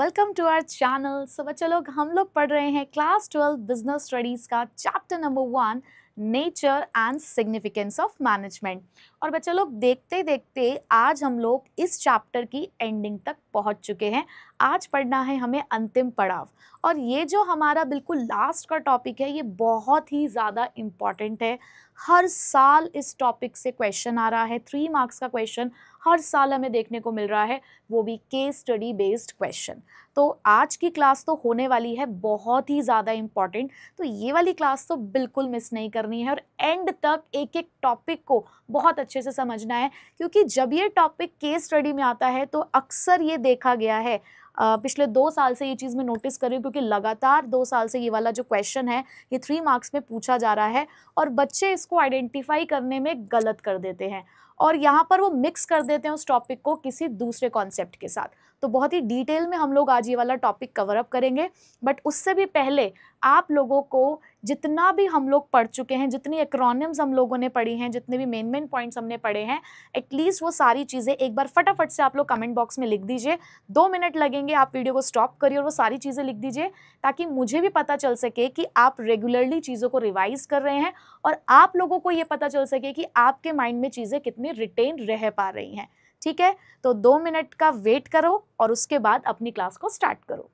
Welcome to our channel. So बच्चे लोग, हम लोग पढ़ रहे हैं क्लास 12 बिजनेस स्टडीज़ का chapter number 1 nature and significance of management. और बच्चे लोग, देखते देखते आज हम लोग इस चैप्टर की एंडिंग तक पहुंच चुके हैं। आज पढ़ना है हमें अंतिम पड़ाव, और ये जो हमारा बिल्कुल लास्ट का टॉपिक है ये बहुत ही ज़्यादा इम्पॉर्टेंट है। हर साल इस टॉपिक से क्वेश्चन आ रहा है, 3 मार्क्स का क्वेश्चन हर साल हमें देखने को मिल रहा है, वो भी केस स्टडी बेस्ड क्वेश्चन। तो आज की क्लास तो होने वाली है बहुत ही ज़्यादा इम्पॉर्टेंट, तो ये वाली क्लास तो बिल्कुल मिस नहीं करनी है और एंड तक एक एक टॉपिक को बहुत अच्छे से समझना है, क्योंकि जब ये टॉपिक केस स्टडी में आता है तो अक्सर ये देखा गया है, पिछले 2 साल से ये चीज़ मैं नोटिस कर रही हूँ, क्योंकि लगातार 2 साल से ये वाला जो क्वेश्चन है ये 3 मार्क्स में पूछा जा रहा है और बच्चे इसको आइडेंटिफाई करने में गलत कर देते हैं और यहाँ पर वो मिक्स कर देते हैं उस टॉपिक को किसी दूसरे कॉन्सेप्ट के साथ। तो बहुत ही डिटेल में हम लोग आज ये वाला टॉपिक कवर अप करेंगे, बट उससे भी पहले आप लोगों को जितना भी हम लोग पढ़ चुके हैं, जितनी एक्रोनिम्स हम लोगों ने पढ़ी हैं, जितने भी मेन पॉइंट्स हमने पढ़े हैं, एटलीस्ट वो सारी चीज़ें एक बार फटाफट से आप लोग कमेंट बॉक्स में लिख दीजिए। 2 मिनट लगेंगे, आप वीडियो को स्टॉप करिए और वो सारी चीज़ें लिख दीजिए, ताकि मुझे भी पता चल सके कि आप रेगुलरली चीज़ों को रिवाइज कर रहे हैं और आप लोगों को ये पता चल सके कि आपके माइंड में चीज़ें कितनी रिटेन रह पा रही हैं। ठीक है, तो 2 मिनट का वेट करो और उसके बाद अपनी क्लास को स्टार्ट करो।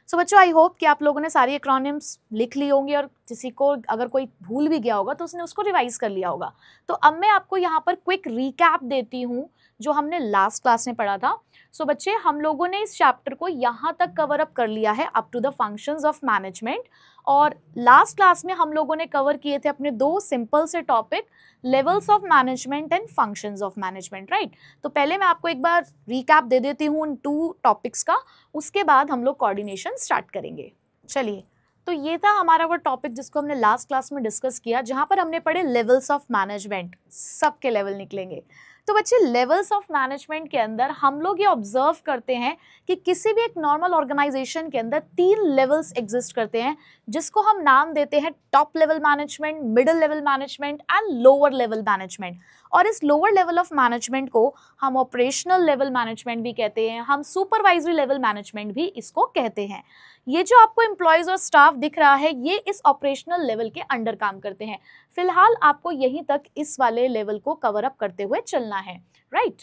सो बच्चों, आई होप कि आप लोगों ने सारी एक्रोनिम्स लिख ली होंगी और किसी को अगर कोई भूल भी गया होगा तो उसने उसको रिवाइज कर लिया होगा। तो अब मैं आपको यहाँ पर क्विक रिकैप देती हूँ जो हमने लास्ट क्लास में पढ़ा था। सो बच्चे, हम लोगों ने इस चैप्टर को यहाँ तक कवर अप कर लिया है, up to the functions of management. और लास्ट क्लास में हम लोगों ने कवर किए थे अपने 2 सिंपल से topic, levels of management and functions of management, right. तो पहले मैं आपको एक बार रिकैप दे देती हूँ उन 2 टॉपिक्स का, उसके बाद हम लोग कोऑर्डिनेशन स्टार्ट करेंगे। चलिए, तो ये था हमारा वो टॉपिक जिसको हमने लास्ट क्लास में डिस्कस किया, जहाँ पर हमने पढ़े लेवल्स ऑफ मैनेजमेंट। सबके लेवल निकलेंगे। तो बच्चे, लेवल्स ऑफ मैनेजमेंट के अंदर हम लोग ये ऑब्जर्व करते हैं कि किसी भी एक नॉर्मल ऑर्गेनाइजेशन के अंदर 3 लेवल्स एग्जिस्ट करते हैं, जिसको हम नाम देते हैं top level management, middle level management and lower level management. और इस लोअर लेवल ऑफ मैनेजमेंट को हम ऑपरेशनल लेवल मैनेजमेंट भी कहते हैं, हम सुपरवाइजरी लेवल मैनेजमेंट भी इसको कहते हैं। ये जो आपको एम्प्लॉयज और स्टाफ दिख रहा है, ये इस ऑपरेशनल लेवल के अंडर काम करते हैं। फिलहाल आपको यहीं तक इस वाले लेवल को कवर अप करते हुए चलना है, राइट।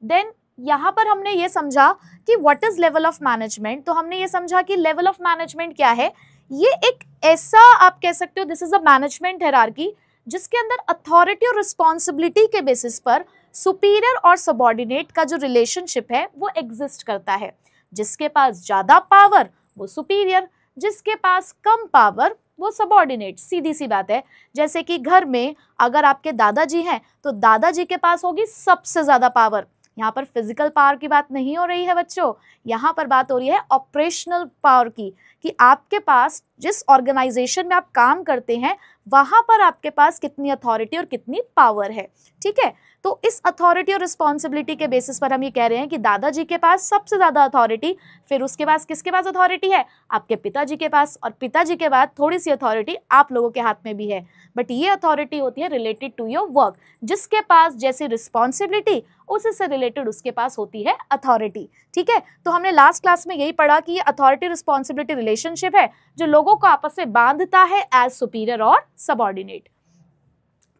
देन यहाँ पर हमने ये समझा कि what is level of management. तो हमने ये समझा कि लेवल ऑफ मैनेजमेंट क्या है। ये एक ऐसा, आप कह सकते हो, this is a management hierarchy, जिसके अंदर अथॉरिटी और रिस्पॉन्सिबिलिटी के बेसिस पर सुपीरियर और सबऑर्डिनेट का जो रिलेशनशिप है वो एग्जिस्ट करता है। जिसके पास ज्यादा पावर वो सुपीरियर, जिसके पास कम पावर वो सबऑर्डिनेट। सीधी सी बात है। जैसे कि घर में अगर आपके दादाजी हैं तो दादाजी के पास होगी सबसे ज्यादा पावर। यहाँ पर फिजिकल पावर की बात नहीं हो रही है बच्चों, यहाँ पर बात हो रही है ऑपरेशनल पावर की, कि आपके पास जिस ऑर्गेनाइजेशन में आप काम करते हैं वहां पर आपके पास कितनी अथॉरिटी और कितनी पावर है। ठीक है, तो इस अथॉरिटी और रिस्पॉन्सिबिलिटी के बेसिस पर हम ये कह रहे हैं कि दादाजी के पास सबसे ज्यादा अथॉरिटी, फिर उसके पास किसके पास अथॉरिटी है, आपके पिताजी के पास, और पिताजी के बाद थोड़ी सी अथॉरिटी आप लोगों के हाथ में भी है, बट ये अथॉरिटी होती है रिलेटेड टू योर वर्क। जिसके पास जैसी रिस्पॉन्सिबिलिटी उसी से रिलेटेड उसके पास होती है अथॉरिटी। ठीक है, तो हमने लास्ट क्लास में यही पढ़ा कि ये अथॉरिटी रिस्पॉन्सिबिलिटी रिलेशनशिप है जो लोगों को आपस में बांधता है एज सुपीरियर और सबऑर्डिनेट।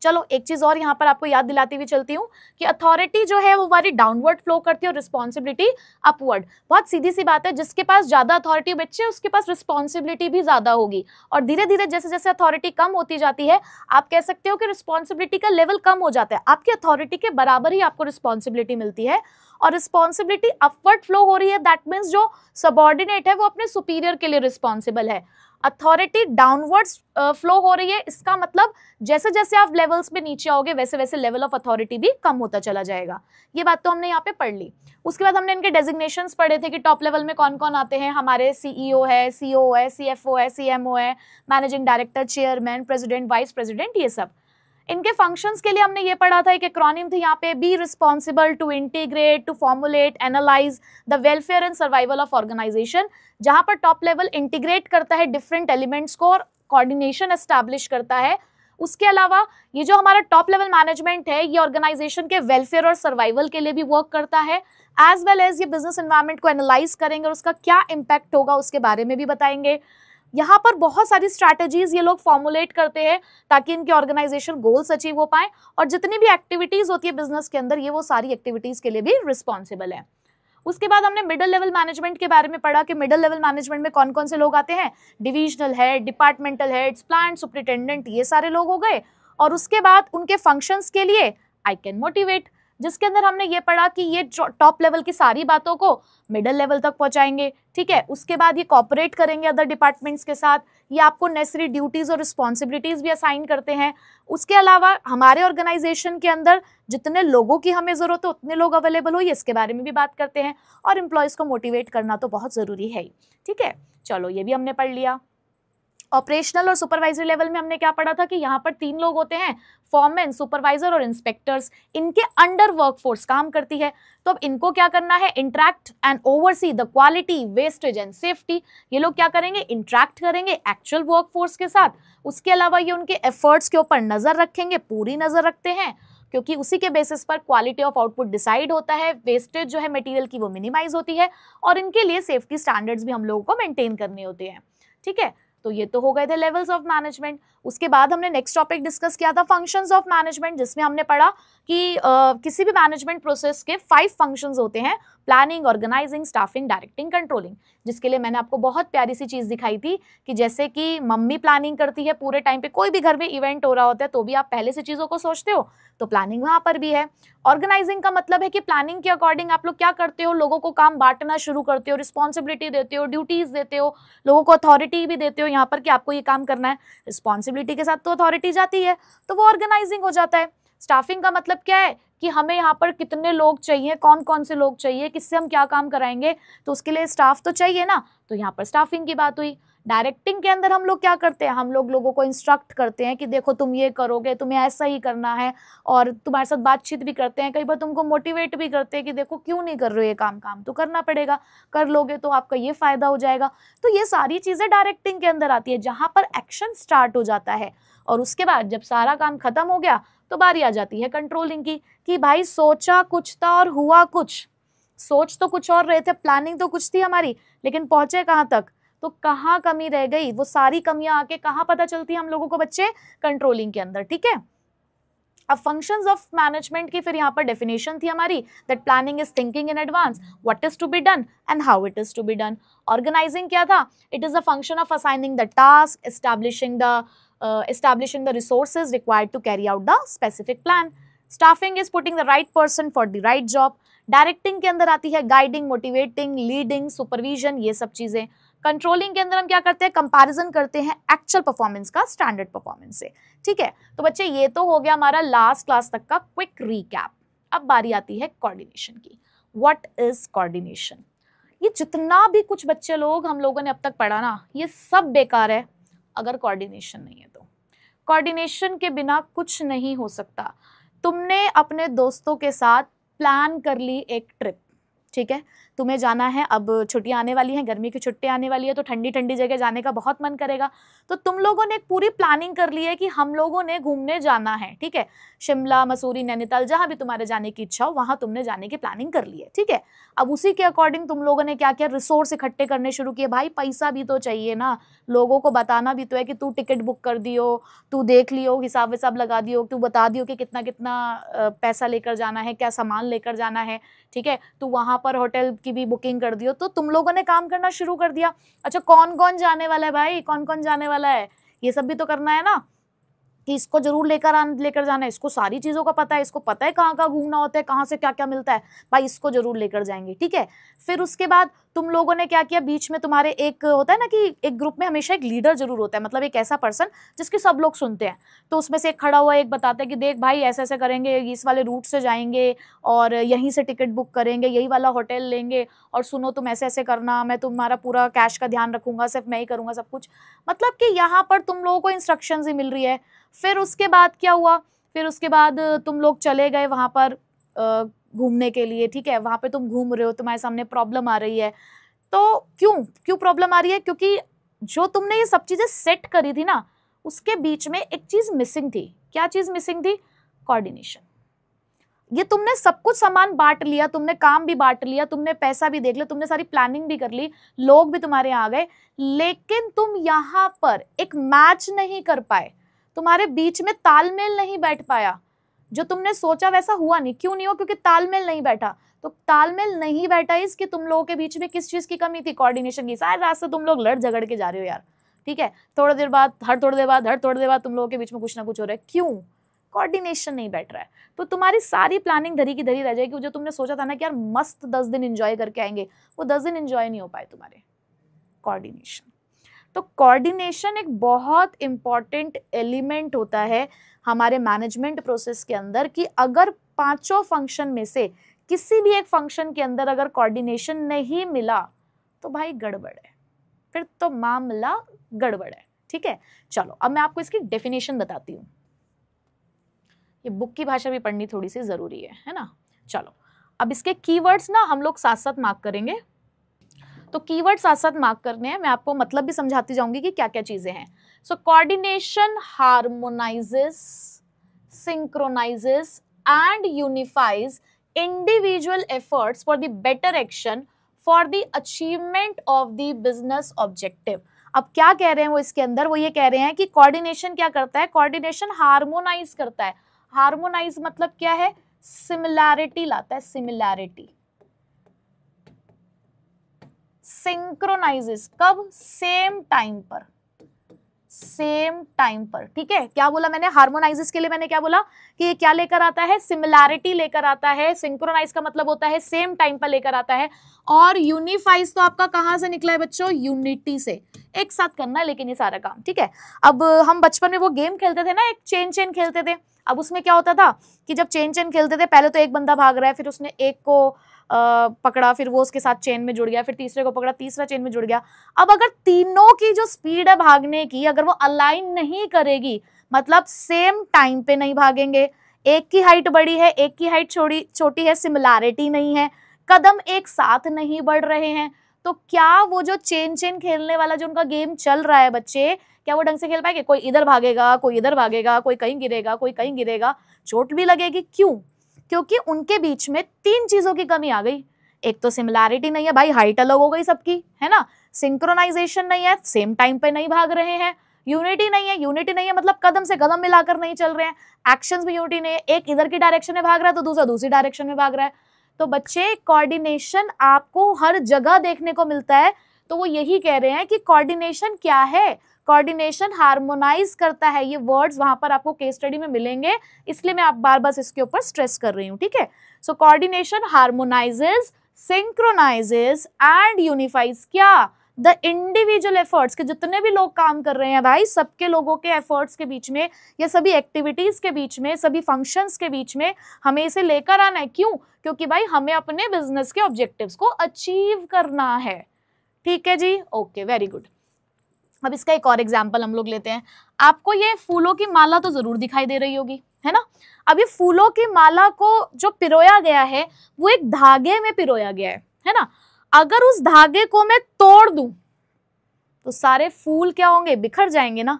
चलो, एक चीज और यहाँ पर आपको याद दिलाती हुई चलती हूँ कि अथॉरिटी जो है वो हमारी डाउनवर्ड फ्लो करती है और रिस्पॉन्सिबिलिटी अपवर्ड। बहुत सीधी सी बात है, जिसके पास ज्यादा अथॉरिटी बच्चे उसके पास रिस्पॉन्सिबिलिटी भी ज्यादा होगी, और धीरे धीरे जैसे जैसे अथॉरिटी कम होती जाती है आप कह सकते हो कि रिस्पॉन्सिबिलिटी का लेवल कम हो जाता है। आपकी अथॉरिटी के बराबर ही आपको रिस्पॉन्सिबिलिटी मिलती है, और रिस्पॉन्सिबिलिटी अपवर्ड फ्लो हो रही है, दैट मीन्स जो सबऑर्डिनेट है वो अपने सुपीरियर के लिए रिस्पॉन्सिबल है। अथॉरिटी डाउनवर्ड्स फ्लो हो रही है, इसका मतलब जैसे जैसे आप लेवल्स में नीचे आओगे वैसे वैसे लेवल ऑफ अथॉरिटी भी कम होता चला जाएगा। ये बात तो हमने यहाँ पे पढ़ ली। उसके बाद हमने इनके डेजिग्नेशंस पढ़े थे कि टॉप लेवल में कौन कौन आते हैं। हमारे सीईओ है, सीओ है, सीएफओ है, सीएमओ है, managing director, chairman, president, vice president, ये सब। इनके फंक्शंस के लिए हमने ये पढ़ा था, एक एक्रोनिम थी यहाँ पे, be responsible to integrate, to formulate, analyse the welfare and survival of organisation. जहां पर टॉप लेवल इंटीग्रेट करता है डिफरेंट एलिमेंट्स को और कोऑर्डिनेशन एस्टैब्लिश करता है उसके अलावा ये जो हमारा टॉप लेवल मैनेजमेंट है, ये ऑर्गेनाइजेशन के वेलफेयर और सर्वाइवल के लिए भी वर्क करता है, एज वेल एज ये बिजनेस एनवायरनमेंट को एनालाइज करेंगे और उसका क्या इम्पैक्ट होगा उसके बारे में भी बताएंगे। यहाँ पर बहुत सारी स्ट्रैटेजीज ये लोग फॉर्मुलेट करते हैं ताकि इनके ऑर्गेनाइजेशन गोल्स अचीव हो पाए, और जितनी भी एक्टिविटीज होती है बिजनेस के अंदर, ये वो सारी एक्टिविटीज के लिए भी रिस्पॉन्सिबल है। उसके बाद हमने मिडिल लेवल मैनेजमेंट के बारे में पढ़ा कि मिडिल लेवल मैनेजमेंट में कौन कौन से लोग आते हैं, divisional head, departmental heads, plant superintendent, ये सारे लोग हो गए। और उसके बाद उनके फंक्शंस के लिए आई कैन मोटिवेट, जिसके अंदर हमने ये पढ़ा कि ये टॉप लेवल की सारी बातों को मिडिल लेवल तक पहुंचाएंगे, ठीक है। उसके बाद ये कॉपरेट करेंगे अदर डिपार्टमेंट्स के साथ, ये आपको नेसेसरी ड्यूटीज और रिस्पॉन्सिबिलिटीज भी असाइन करते हैं। उसके अलावा हमारे ऑर्गेनाइजेशन के अंदर जितने लोगों की हमें जरूरत हो उतने लोग अवेलेबल हो, ये इसके बारे में भी बात करते हैं, और एम्प्लॉयज को मोटिवेट करना तो बहुत जरूरी है ही, ठीक है। चलो ये भी हमने पढ़ लिया। ऑपरेशनल और सुपरवाइजरी लेवल में हमने क्या पढ़ा था कि यहाँ पर 3 लोग होते हैं, फॉरमैन, सुपरवाइजर और इंस्पेक्टर्स, इनके अंडर वर्कफोर्स काम करती है। तो अब इनको क्या करना है, interact and oversee the quality, wastage and safety. ये लोग क्या करेंगे, इंटरैक्ट करेंगे एक्चुअल वर्कफोर्स के साथ। उसके अलावा ये उनके एफर्ट्स के ऊपर नजर रखेंगे, पूरी नजर रखते हैं, क्योंकि उसी के बेसिस पर क्वालिटी ऑफ आउटपुट डिसाइड होता है, वेस्टेज जो है मटेरियल की वो मिनिमाइज होती है, और इनके लिए सेफ्टी स्टैंडर्ड्स भी हम लोगों को मेंटेन करने होते हैं, ठीक है। तो ये तो हो गए थे लेवल्स ऑफ मैनेजमेंट। उसके बाद हमने नेक्स्ट टॉपिक डिस्कस किया था फंक्शंस ऑफ मैनेजमेंट, जिसमें हमने पढ़ा कि किसी भी मैनेजमेंट प्रोसेस के 5 फंक्शंस होते हैं, planning, organising, staffing, directing, controlling. जिसके लिए मैंने आपको बहुत प्यारी सी चीज दिखाई थी कि जैसे कि मम्मी प्लानिंग करती है पूरे टाइम पे, कोई भी घर में इवेंट हो रहा होता है तो भी आप पहले से चीजों को सोचते हो, तो प्लानिंग वहां पर भी है। ऑर्गेनाइजिंग का मतलब है कि प्लानिंग के अकॉर्डिंग आप लोग क्या करते हो, लोगों को काम बांटना शुरू करते हो, रिस्पॉन्सिबिलिटी देते हो, ड्यूटीज देते हो, लोगों को अथॉरिटी भी देते हो यहाँ पर कि आपको ये काम करना है। रिस्पॉन्सिबिलिटी के साथ तो अथॉरिटी जाती है, तो वो ऑर्गेनाइजिंग हो जाता है। स्टाफिंग का मतलब क्या है कि हमें यहाँ पर कितने लोग चाहिए, कौन कौन से लोग चाहिए, किससे हम क्या काम कराएंगे, तो उसके लिए स्टाफ तो चाहिए ना, तो यहाँ पर स्टाफिंग की बात हुई। डायरेक्टिंग के अंदर हम लोग क्या करते हैं, हम लोग लोगों को इंस्ट्रक्ट करते हैं कि देखो तुम ये करोगे, तुम्हें ऐसा ही करना है, और तुम्हारे साथ बातचीत भी करते हैं, कई बार तुमको मोटिवेट भी करते हैं कि देखो क्यों नहीं कर रहे हो ये काम, काम तो करना पड़ेगा, कर लोगे तो आपका ये फायदा हो जाएगा। तो ये सारी चीजें डायरेक्टिंग के अंदर आती है, जहां पर एक्शन स्टार्ट हो जाता है। और उसके बाद जब सारा काम खत्म हो गया तो बारी आ जाती है कंट्रोलिंग की, कि भाई सोचा कुछ था और हुआ कुछ, सोच तो कुछ और रहे थे, प्लानिंग तो कुछ थी हमारी, लेकिन पहुंचे कहां तक, तो कहाँ कमी रह गई, वो सारी कमियां आके कहाँ पता चलती है हम लोगों को बच्चे, कंट्रोलिंग के अंदर, ठीक है। अब फंक्शंस ऑफ मैनेजमेंट की फिर यहाँ पर डेफिनेशन थी हमारी, that planning is thinking in advance what is to be done and how it is to be done. Organising क्या था, it is a function of assigning the task, establishing the resources required to carry out the specific plan. Staffing is putting the right person for the right job. Directing के अंदर आती है guiding, motivating, leading, supervision, ये सब चीजें। Controlling के अंदर हम क्या करते हैं, कंपैरिजन करते हैं एक्चुअल परफॉर्मेंस का स्टैंडर्ड परफॉर्मेंस से, ठीक है। तो बच्चे ये तो हो गया हमारा लास्ट क्लास तक का क्विक रीकैप। अब बारी आती है कोऑर्डिनेशन की। What is coordination? ये जितना भी कुछ बच्चे लोग हम लोगों ने अब तक पढ़ा ना, ये सब बेकार है अगर कोऑर्डिनेशन नहीं है तो। कोऑर्डिनेशन के बिना कुछ नहीं हो सकता। तुमने अपने दोस्तों के साथ प्लान कर ली एक ट्रिप, ठीक है, तुम्हें जाना है, अब छुट्टियां आने वाली हैं, गर्मी की छुट्टी आने वाली है, तो ठंडी ठंडी जगह जाने का बहुत मन करेगा। तो तुम लोगों ने एक पूरी प्लानिंग कर ली है कि हम लोगों ने घूमने जाना है, ठीक है, शिमला, मसूरी, नैनीताल, जहां भी तुम्हारे जाने की इच्छा हो वहां तुमने जाने की प्लानिंग कर ली है, ठीक है। अब उसी के अकॉर्डिंग तुम लोगों ने क्या किया, रिसोर्स इकट्ठे करने शुरू किए। भाई पैसा भी तो चाहिए ना, लोगों को बताना भी तो है कि तू टिकट बुक कर दियो, तू देख लियो, हिसाब विसाब लगा दियो, तू बता दियो कि कितना कितना पैसा लेकर जाना है, क्या सामान लेकर जाना है, ठीक है, तू वहां पर होटल की भी बुकिंग कर दियो। तो तुम लोगों ने काम करना शुरू कर दिया। अच्छा कौन कौन जाने वाला है भाई, कौन कौन जाने वाला है, ये सब भी तो करना है ना, कि इसको जरूर लेकर जाना है, इसको सारी चीजों का पता है, इसको पता है कहाँ कहाँ घूमना होता है, कहाँ से क्या क्या मिलता है, भाई इसको जरूर लेकर जाएंगे, ठीक है। फिर उसके बाद तुम लोगों ने क्या किया, बीच में तुम्हारे एक होता है ना कि एक ग्रुप में हमेशा एक लीडर जरूर होता है, मतलब एक ऐसा पर्सन जिसके सब लोग सुनते हैं। तो उसमें से एक खड़ा हुआ एक बताता है कि देख भाई ऐसे ऐसे करेंगे, इस वाले रूट से जाएंगे और यहीं से टिकट बुक करेंगे, यही वाला होटल लेंगे, और सुनो तुम ऐसे ऐसे करना, मैं तुम्हारा पूरा कैश का ध्यान रखूंगा, सिर्फ मैं ही करूंगा सब कुछ। मतलब कि यहाँ पर तुम लोगों को इंस्ट्रक्शंस ही मिल रही है। फिर उसके बाद क्या हुआ, फिर उसके बाद तुम लोग चले गए वहां पर घूमने के लिए, ठीक है, वहां पे तुम घूम रहे हो, तुम्हारे सामने प्रॉब्लम आ रही है। तो क्यों प्रॉब्लम आ रही है, क्योंकि जो तुमने ये सब चीजें सेट करी थी ना, उसके बीच में एक चीज मिसिंग थी। क्या चीज मिसिंग थी? कोऑर्डिनेशन। ये तुमने सब कुछ सामान बांट लिया, तुमने काम भी बांट लिया, तुमने पैसा भी देख लिया, तुमने सारी प्लानिंग भी कर ली, लोग भी तुम्हारे यहाँ आ गए, लेकिन तुम यहाँ पर एक मैच नहीं कर पाए, तुम्हारे बीच में तालमेल नहीं बैठ पाया। जो तुमने सोचा वैसा हुआ नहीं। क्यों नहीं हुआ? क्योंकि तालमेल नहीं बैठा। तो तालमेल नहीं बैठा इसकी तुम लोगों के बीच में किस चीज की कमी थी? कोऑर्डिनेशन की। सारे रास्ते तुम लोग लड़ झगड़ के जा रहे हो यार, ठीक है। थोड़ी देर बाद, हर थोड़ी देर बाद तुम लोगों के बीच में कुछ ना कुछ हो रहा है। क्यों? कोऑर्डिनेशन नहीं बैठ रहा है। तो तुम्हारी सारी प्लानिंग धरी की धरी रह जाएगी। जो तुमने सोचा था ना कि यार मस्त 10 दिन एंजॉय करके आएंगे, वो 10 दिन एंजॉय नहीं हो पाए तुम्हारे। कोऑर्डिनेशन। तो कोऑर्डिनेशन एक बहुत इंपॉर्टेंट एलिमेंट होता है हमारे मैनेजमेंट प्रोसेस के अंदर, कि अगर पांचों फंक्शन में से किसी भी एक फंक्शन के अंदर अगर कोऑर्डिनेशन नहीं मिला तो भाई गड़बड़ है, फिर तो मामला गड़बड़ है, ठीक है। चलो अब मैं आपको इसकी डेफिनेशन बताती हूँ। ये बुक की भाषा भी पढ़नी थोड़ी सी जरूरी है ना। चलो अब इसके कीवर्ड्स ना हम लोग साथ साथ मार्क करेंगे। तो कीवर्ड साथ साथ मार्क करने हैं, मैं आपको मतलब भी समझाती जाऊंगी कि क्या क्या चीजें हैं। So coordination harmonises, synchronises and unifies individual efforts for the better action for the achievement of the business objective. अब क्या कह रहे हैं वो इसके अंदर? वो ये कह रहे हैं कि कोऑर्डिनेशन क्या करता है? कोऑर्डिनेशन हार्मोनाइज करता है। हार्मोनाइज मतलब क्या है? सिमिलैरिटी लाता है, सिमिलैरिटी। सिंक्रोनाइजेस कब? सेम टाइम पर, सेम टाइम पर, ठीक है। क्या बोला मैंने? हार्मोनाइजेस के लिए मैंने क्या बोला कि ये क्या लेकर आता है? सिमिलैरिटी लेकर आता है। सिंक्रोनाइज का मतलब होता है सेम टाइम पर लेकर आता है। और यूनिफाइज तो आपका कहां से निकला है बच्चों? यूनिटी से। एक साथ करना है लेकिन ये सारा काम, ठीक है। अब हम बचपन में वो गेम खेलते थे ना, एक चेन चेन खेलते थे। अब उसमें क्या होता था कि जब चेन चेन खेलते थे, पहले तो एक बंदा भाग रहा है, फिर उसने एक को पकड़ा, फिर वो उसके साथ चेन में जुड़ गया, फिर तीसरे को पकड़ा, तीसरा चेन में जुड़ गया। अब अगर तीनों की जो स्पीड है भागने की, अगर वो अलाइन नहीं करेगी, मतलब सेम टाइम पे नहीं भागेंगे, एक की हाइट बड़ी है, एक की हाइट छोटी है, सिमिलैरिटी नहीं है, कदम एक साथ नहीं बढ़ रहे हैं, तो क्या वो जो चेन चेन खेलने वाला जो उनका गेम चल रहा है बच्चे, क्या वो ढंग से खेल पाएंगे? कोई इधर भागेगा, कोई इधर भागेगा, कोई कहीं गिरेगा, कोई कहीं गिरेगा, चोट भी लगेगी। क्यों? क्योंकि उनके बीच में तीन चीजों की कमी आ गई। एक तो सिमिलैरिटी नहीं है भाई, हाइट अलग हो गई सबकी, है ना। सिंक्रोनाइजेशन नहीं है, सेम टाइम पे नहीं भाग रहे हैं। यूनिटी नहीं है, यूनिटी नहीं है मतलब कदम से कदम मिलाकर नहीं चल रहे हैं। एक्शंस में यूनिटी नहीं है, एक इधर की डायरेक्शन में भाग रहा है तो दूसरा दूसरी डायरेक्शन में भाग रहा है। तो बच्चे कोऑर्डिनेशन आपको हर जगह देखने को मिलता है। तो वो यही कह रहे हैं कि कोऑर्डिनेशन क्या है? कोऑर्डिनेशन हार्मोनाइज करता है। ये वर्ड्स वहां पर आपको केस स्टडी में मिलेंगे, इसलिए मैं आप बार बार इसके ऊपर स्ट्रेस कर रही हूँ, ठीक है। सो coordination harmonises, synchronises and unifies क्या? द इंडिविजुअल एफर्ट्स, के जितने भी लोग काम कर रहे हैं भाई, सबके लोगों के एफर्ट्स के बीच में, या सभी एक्टिविटीज के बीच में, सभी फंक्शंस के बीच में हमें इसे लेकर आना है। क्यों? क्योंकि भाई हमें अपने बिजनेस के ऑब्जेक्टिव्स को अचीव करना है, ठीक है जी। Okay, very good. अब इसका एक और एग्जाम्पल हम लोग लेते हैं। आपको ये फूलों की माला तो जरूर दिखाई दे रही होगी, है ना। अब ये फूलों की माला को जो पिरोया गया है वो एक धागे में पिरोया गया है ना। अगर उस धागे को मैं तोड़ दूं तो सारे फूल क्या होंगे? बिखर जाएंगे ना।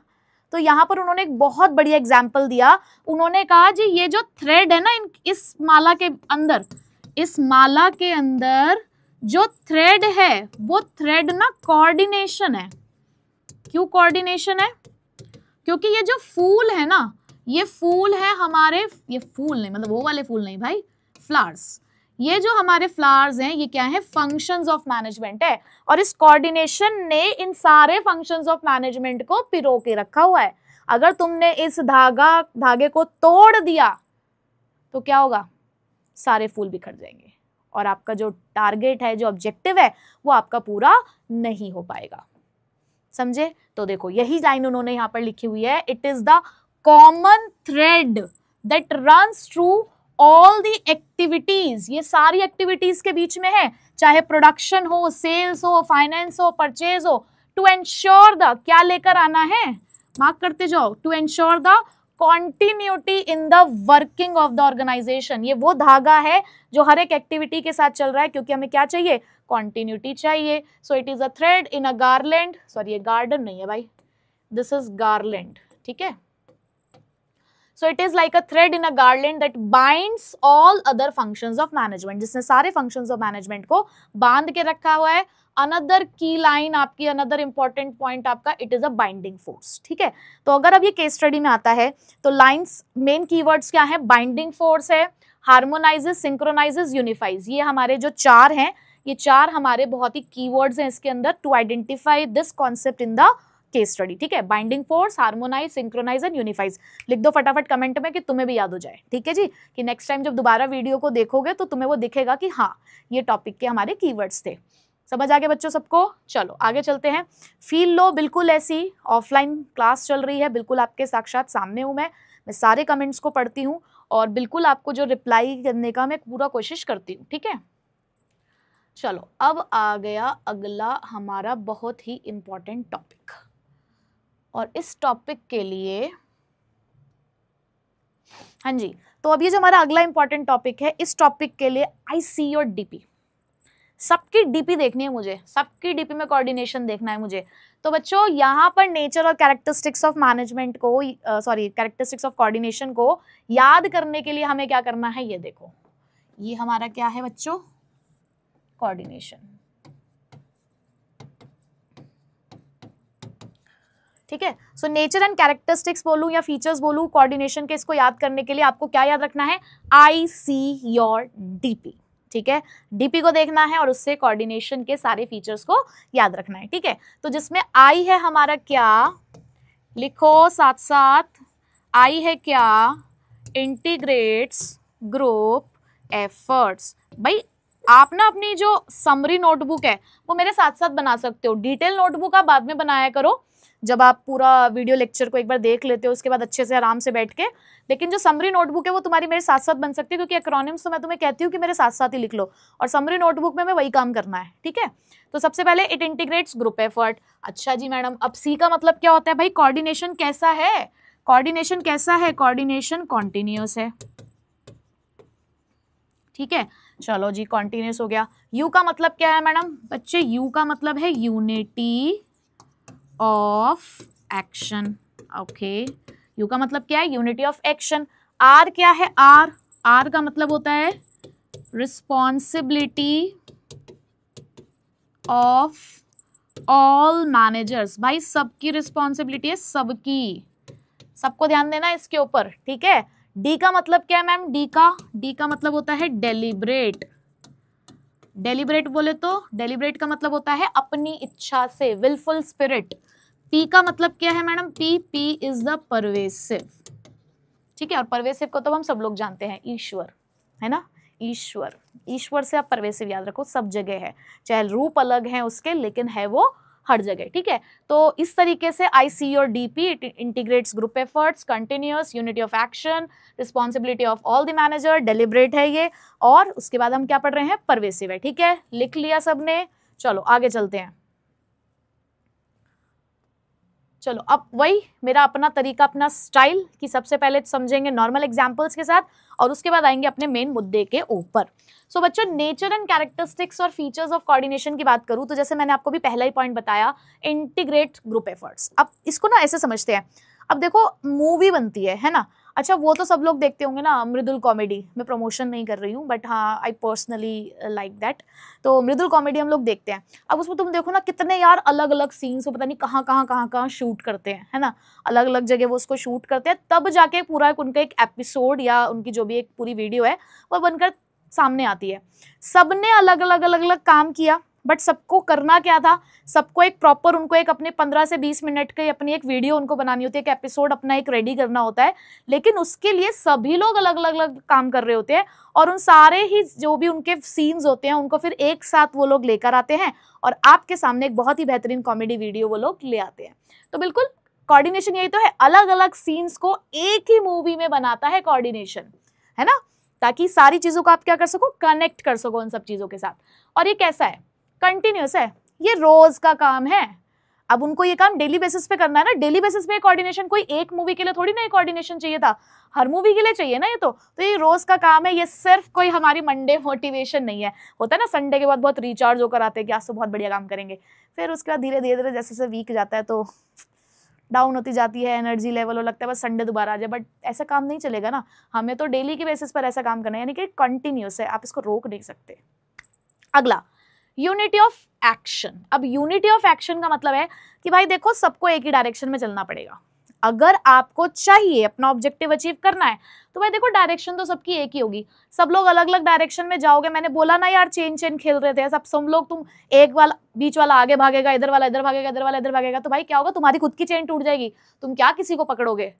तो यहाँ पर उन्होंने एक बहुत बढ़िया एग्जाम्पल दिया। उन्होंने कहा जी ये जो थ्रेड है ना इस माला के अंदर, इस माला के अंदर जो थ्रेड है वो थ्रेड ना कोऑर्डिनेशन है। क्यों कोऑर्डिनेशन है? क्योंकि ये जो फूल है ना, ये फूल है हमारे, ये फूल नहीं मतलब वो वाले फूल नहीं भाई, फ्लावर्स। ये जो हमारे फ्लावर्स हैं ये क्या है? फंक्शंस ऑफ मैनेजमेंट है। और इस कोऑर्डिनेशन ने इन सारे फंक्शंस ऑफ मैनेजमेंट को पिरो के रखा हुआ है। अगर तुमने इस धागे को तोड़ दिया तो क्या होगा? सारे फूल बिखर जाएंगे और आपका जो टारगेट है, जो ऑब्जेक्टिव है, वो आपका पूरा नहीं हो पाएगा। समझे? तो देखो यही लाइन उन्होंने यहां पर लिखी हुई है, it is the common thread that runs through all the activities. ये सारी एक्टिविटीज के बीच में है, चाहे प्रोडक्शन हो, सेल्स हो, फाइनेंस हो, परचेज हो, टू एंश्योर द, क्या लेकर आना है? मार्क करते जाओ, to ensure the continuity in the working of the organisation. ये वो धागा है जो हर एक एक्टिविटी के साथ चल रहा है, क्योंकि हमें क्या चाहिए? कॉन्टिन्यूटी चाहिए। So it is a thread in a garland, sorry ये गार्डन नहीं है भाई, दिस इज गार्लैंड, ठीक है। So it is like a thread in a garland that binds all other functions of management, जिसने सारे फंक्शंस ऑफ मैनेजमेंट को बांध के रखा हुआ है। अनदर की लाइन आपकी, अनदर इंपॉर्टेंट पॉइंट आपका, it is a binding force, ठीक है। तो अगर अब ये केस स्टडी में आता है तो लाइंस मेन कीवर्ड्स क्या है, बाइंडिंग फोर्स है, हार्मोनाइजेस, सिंक्रोनाइजेस, यूनिफाइज, ये हमारे जो चार हैं, ये चार हमारे बहुत ही कीवर्ड्स हैं इसके अंदर to identify this concept in the case study, ठीक है। Binding force, harmonise, synchronise and unifies. लिख दो फटाफट कमेंट में कि तुम्हें भी याद हो जाए, ठीक है जी, कि नेक्स्ट टाइम जब दोबारा वीडियो को देखोगे तो तुम्हें वो दिखेगा कि हाँ ये टॉपिक के हमारे कीवर्ड्स थे। समझ आ गया बच्चों सबको? चलो आगे चलते हैं। फील लो बिल्कुल ऐसी ऑफलाइन क्लास चल रही है, बिल्कुल आपके साक्षात सामने हूं मैं सारे कमेंट्स को पढ़ती हूँ और बिल्कुल आपको जो रिप्लाई करने का मैं पूरा कोशिश करती हूँ, ठीक है। चलो अब आ गया अगला हमारा बहुत ही इंपॉर्टेंट टॉपिक, और इस टॉपिक के लिए, हाँ जी, तो अब ये जो हमारा अगला इंपॉर्टेंट टॉपिक है, इस टॉपिक के लिए आई सी योर डीपी, सबकी डीपी देखनी है मुझे, सबकी डीपी में कोऑर्डिनेशन देखना है मुझे। तो बच्चों यहाँ पर नेचर और कैरेक्टरिस्टिक्स ऑफ मैनेजमेंट को, कैरेक्टरिस्टिक्स ऑफ कोऑर्डिनेशन को याद करने के लिए हमें क्या करना है, ये देखो, ये हमारा क्या है बच्चों, कोऑर्डिनेशन, ठीक है। सो नेचर एंड कैरेक्टरिस्टिक्स बोलूं या फीचर्स बोलूं कोऑर्डिनेशन के, इसको याद करने के लिए आपको क्या याद रखना है, आई सी योर डीपी, ठीक है। डीपी को देखना है और उससे कोऑर्डिनेशन के सारे फीचर्स को याद रखना है, ठीक है। तो जिसमें आई है हमारा क्या, लिखो साथ साथ, आई है क्या, इंटीग्रेट्स ग्रुप एफर्ट्स। भाई आप ना अपनी जो समरी नोटबुक है वो मेरे साथ साथ बना सकते हो, डिटेल नोटबुक आप बाद में बनाया करो जब आप पूरा वीडियो लेक्चर को एक बार देख लेते हो उसके बाद अच्छे से आराम से बैठ के, लेकिन जो समरी नोटबुक है वो तुम्हारी मेरे साथ साथ बन सकती है, क्योंकि एक्रोनिम्स तो मैं तुम्हें कहती हूँ कि मेरे साथ साथ ही लिख लो, और समरी नोटबुक में वही काम करना है, ठीक है। तो सबसे पहले इट इंटीग्रेट्स ग्रुप एफर्ट। अच्छा जी मैडम, अब सी का मतलब क्या होता है भाई, कोऑर्डिनेशन कैसा है, कोऑर्डिनेशन कैसा है, कोऑर्डिनेशन कॉन्टिन्यूअस है, ठीक है। चलो जी कॉन्टिन्यूअस हो गया। यू का मतलब क्या है मैडम, बच्चे यू का मतलब है unity of action, okay, you का मतलब क्या है, यूनिटी ऑफ एक्शन। आर क्या है, आर, आर का मतलब होता है रिस्पॉन्सिबिलिटी ऑफ ऑल मैनेजर्स। भाई सबकी रिस्पॉन्सिबिलिटी है, सबकी, सबको ध्यान देना है इसके ऊपर, ठीक है। डी का मतलब क्या है मैम, डी का मतलब होता है डेलिब्रेट, डेलिब्रेट बोले तो डेलिब्रेट का मतलब होता है अपनी इच्छा से, विलफुल स्पिरिट। पी का मतलब क्या है madam, P is the pervasive, ठीक है। और परवेसिव को तो हम सब लोग जानते हैं, ईश्वर, है ना, ईश्वर, ईश्वर से आप परवेसिव याद रखो, सब जगह है, चाहे रूप अलग है उसके लेकिन है वो हर जगह, ठीक है। तो इस तरीके से I C your DP, it integrates group efforts, continuous, unity of action, responsibility of all the manager, deliberate है ये, और उसके बाद हम क्या पढ़ रहे हैं, परवेसिव है, ठीक है। लिख लिया सबने, चलो आगे चलते हैं। चलो अब वही मेरा अपना तरीका, अपना स्टाइल, कि सबसे पहले समझेंगे नॉर्मल एग्जांपल्स के साथ और उसके बाद आएंगे अपने मेन मुद्दे के ऊपर। सो बच्चों नेचर एंड कैरेक्टरिस्टिक्स और फीचर्स ऑफ कोऑर्डिनेशन की बात करूं तो जैसे मैंने आपको भी पहला ही पॉइंट बताया, इंटीग्रेट ग्रुप एफर्ट्स। अब इसको ना ऐसे समझते हैं, अब देखो मूवी बनती है ना, अच्छा वो तो सब लोग देखते होंगे ना, मृदुल कॉमेडी, मैं प्रमोशन नहीं कर रही हूँ बट हाँ आई पर्सनली लाइक दैट, तो मृदुल कॉमेडी हम लोग देखते हैं। अब उसमें तुम देखो ना कितने यार अलग अलग सीन्स, वो पता नहीं कहाँ शूट करते हैं, है ना, अलग अलग जगह वो उसको शूट करते हैं, तब जाके पूरा उनका एक एपिसोड या उनकी जो भी एक पूरी वीडियो है वो बनकर सामने आती है। सबने अलग अलग काम किया, बट सबको करना क्या था, सबको एक प्रॉपर, उनको एक अपने 15 से 20 मिनट की अपनी एक वीडियो उनको बनानी होती है, एक एपिसोड अपना एक रेडी करना होता है, लेकिन उसके लिए सभी लोग अलग अलग काम कर रहे होते हैं, और उन सारे ही जो भी उनके सीन्स होते हैं उनको फिर एक साथ वो लोग लेकर आते हैं और आपके सामने एक बहुत ही बेहतरीन कॉमेडी वीडियो वो लोग ले आते हैं। तो बिल्कुल कोऑर्डिनेशन यही तो है, अलग अलग सीन्स को एक ही मूवी में बनाता है कोऑर्डिनेशन, है ना, ताकि सारी चीजों को आप क्या कर सको, कनेक्ट कर सको उन सब चीजों के साथ। और ये कैसा है, कंटिन्यूअस है, ये रोज का काम है। अब उनको ये काम डेली बेसिस पे करना है ना, डेली बेसिस पे कोऑर्डिनेशन, कोई एक मूवी के लिए थोड़ी ना कोऑर्डिनेशन चाहिए था, हर मूवी के लिए चाहिए ना ये तो ये रोज का काम है। ये सिर्फ कोई हमारी मंडे मोटिवेशन नहीं है, होता है ना संडे के बाद बहुत रिचार्ज होकर आते हैं कि आज तो बहुत बढ़िया काम करेंगे, फिर उसके बाद धीरे धीरे जैसे जैसे वीक जाता है तो डाउन होती जाती है एनर्जी लेवल, और लगता है बस संडे दोबारा आ जाए, बट ऐसा काम नहीं चलेगा ना, हमें तो डेली के बेसिस पर ऐसा काम करना है, यानी कि कंटिन्यूस है, आप इसको रोक नहीं सकते। अगला यूनिटी ऑफ एक्शन। अब यूनिटी ऑफ एक्शन का मतलब है कि भाई देखो सबको एक ही डायरेक्शन में चलना पड़ेगा। अगर आपको चाहिए अपना ऑब्जेक्टिव अचीव करना है तो भाई देखो डायरेक्शन तो सबकी एक ही होगी, सब लोग अलग अलग डायरेक्शन में जाओगे। मैंने बोला ना यार चेन चेन खेल रहे थे सब लोग, तुम एक वाला बीच वाला आगे भागेगा, इधर वाला इधर भागेगा, इधर वाला इधर भागेगा, तो भाई क्या होगा, तुम्हारी खुद की चेन टूट जाएगी, तुम क्या किसी को पकड़ोगे।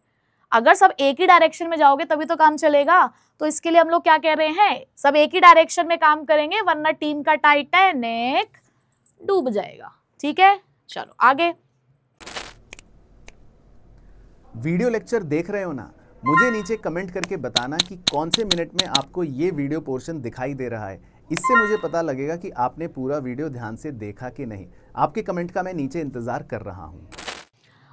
अगर सब एक ही डायरेक्शन में जाओगे तभी तो काम चलेगा। तो इसके लिए हम लोग क्या कह रहे हैं, सब एक ही डायरेक्शन में काम करेंगे, वरना टीम का टाइटैनिक डूब जाएगा। ठीक है, चलो आगे। वीडियो लेक्चर देख रहे हो ना, मुझे नीचे कमेंट करके बताना कि कौन से मिनट में आपको ये वीडियो पोर्शन दिखाई दे रहा है। इससे मुझे पता लगेगा कि आपने पूरा वीडियो ध्यान से देखा कि नहीं। आपके कमेंट का मैं नीचे इंतजार कर रहा हूँ।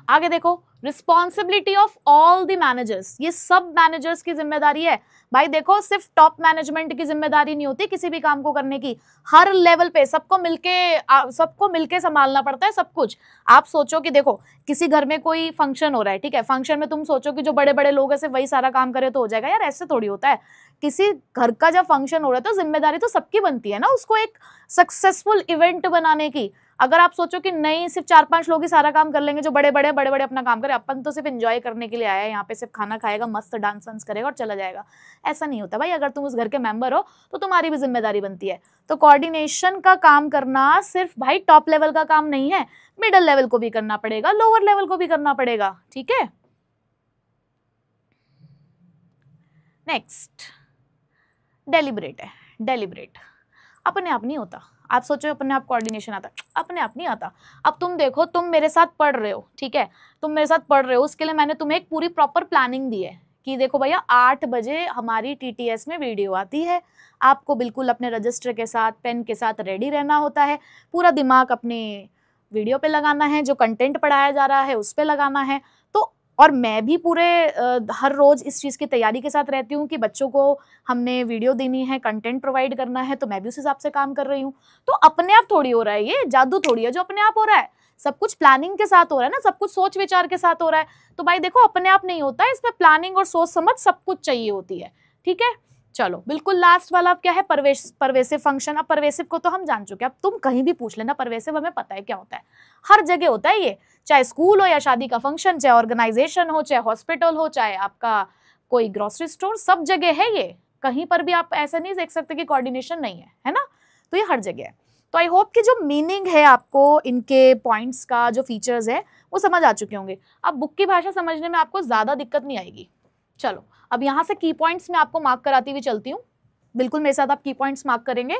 आगे देखो, responsibility of all the managers, ये सब मैनेजर्स की जिम्मेदारी है। भाई देखो सिर्फ टॉप मैनेजमेंट की जिम्मेदारी नहीं होती किसी भी काम को करने की, हर लेवल पे सबको मिलके संभालना पड़ता है सब कुछ। आप सोचो कि देखो किसी घर में कोई फंक्शन हो रहा है, ठीक है, फंक्शन में तुम सोचो कि जो बड़े बड़े लोग हैं सिर्फ वही सारा काम करे तो हो जाएगा, यार ऐसे थोड़ी होता है। किसी घर का जब फंक्शन हो रहा है तो जिम्मेदारी तो सबकी बनती है ना उसको एक सक्सेसफुल इवेंट बनाने की। अगर आप सोचो कि नहीं सिर्फ 4-5 लोग ही सारा काम कर लेंगे, जो बड़े बड़े अपना काम करे, अपन तो सिर्फ एंजॉय करने के लिए आया है यहाँ पे, सिर्फ खाना खाएगा, मस्त डांस वांस करेगा और चला जाएगा, ऐसा नहीं होता भाई। अगर तुम उस घर के मेंबर हो तो तुम्हारी भी जिम्मेदारी बनती है। तो कोऑर्डिनेशन का काम करना सिर्फ भाई टॉप लेवल का काम नहीं है, मिडिल लेवल को भी करना पड़ेगा, लोअर लेवल को भी करना पड़ेगा। ठीक है, नेक्स्ट डेलिब्रेट है। डेलिब्रेट अपने आप नहीं होता। आप सोचो अपने आप कोऑर्डिनेशन आता, अपने आप नहीं आता। अब तुम देखो, तुम मेरे साथ पढ़ रहे हो, ठीक है, तुम मेरे साथ पढ़ रहे हो, उसके लिए मैंने तुम्हें एक पूरी प्रॉपर प्लानिंग दी है कि देखो भैया 8 बजे हमारी टीटीएस में वीडियो आती है, आपको बिल्कुल अपने रजिस्टर के साथ पेन के साथ रेडी रहना होता है, पूरा दिमाग अपने वीडियो पे लगाना है, जो कंटेंट पढ़ाया जा रहा है उस पे लगाना है। तो और मैं भी पूरे हर रोज इस चीज़ की तैयारी के साथ रहती हूँ कि बच्चों को हमने वीडियो देनी है, कंटेंट प्रोवाइड करना है, तो मैं भी उस हिसाब से काम कर रही हूँ। तो अपने आप थोड़ी हो रहा है, ये जादू थोड़ी है जो अपने आप हो रहा है, सब कुछ प्लानिंग के साथ हो रहा है ना, सब कुछ सोच विचार के साथ हो रहा है। तो भाई देखो अपने आप नहीं होता है, इसमें प्लानिंग और सोच समझ सब कुछ चाहिए होती है। ठीक है, चलो बिल्कुल लास्ट वाला अब क्या है, परवेसिव फंक्शन। अब परवेसिव को तो हम जान चुके हैं, अब तुम कहीं भी पूछ लेना, परवेसिव हमें पता है क्या होता है, हर जगह होता है ये, चाहे स्कूल हो या शादी का फंक्शन, चाहे ऑर्गेनाइजेशन हो, चाहे हॉस्पिटल हो, चाहे आपका कोई ग्रोसरी स्टोर, सब जगह है ये। कहीं पर भी आप ऐसा नहीं देख सकते कि कोऑर्डिनेशन नहीं है ना, तो ये हर जगह है। तो आई होप कि जो मीनिंग है आपको इनके पॉइंट्स का, जो फीचर्स है वो समझ आ चुके होंगे। अब बुक की भाषा समझने में आपको ज्यादा दिक्कत नहीं आएगी। चलो अब यहाँ से की पॉइंट्स में आपको मार्क कराती हुई चलती हूँ, बिल्कुल मेरे साथ आप की पॉइंट्स मार्क करेंगे।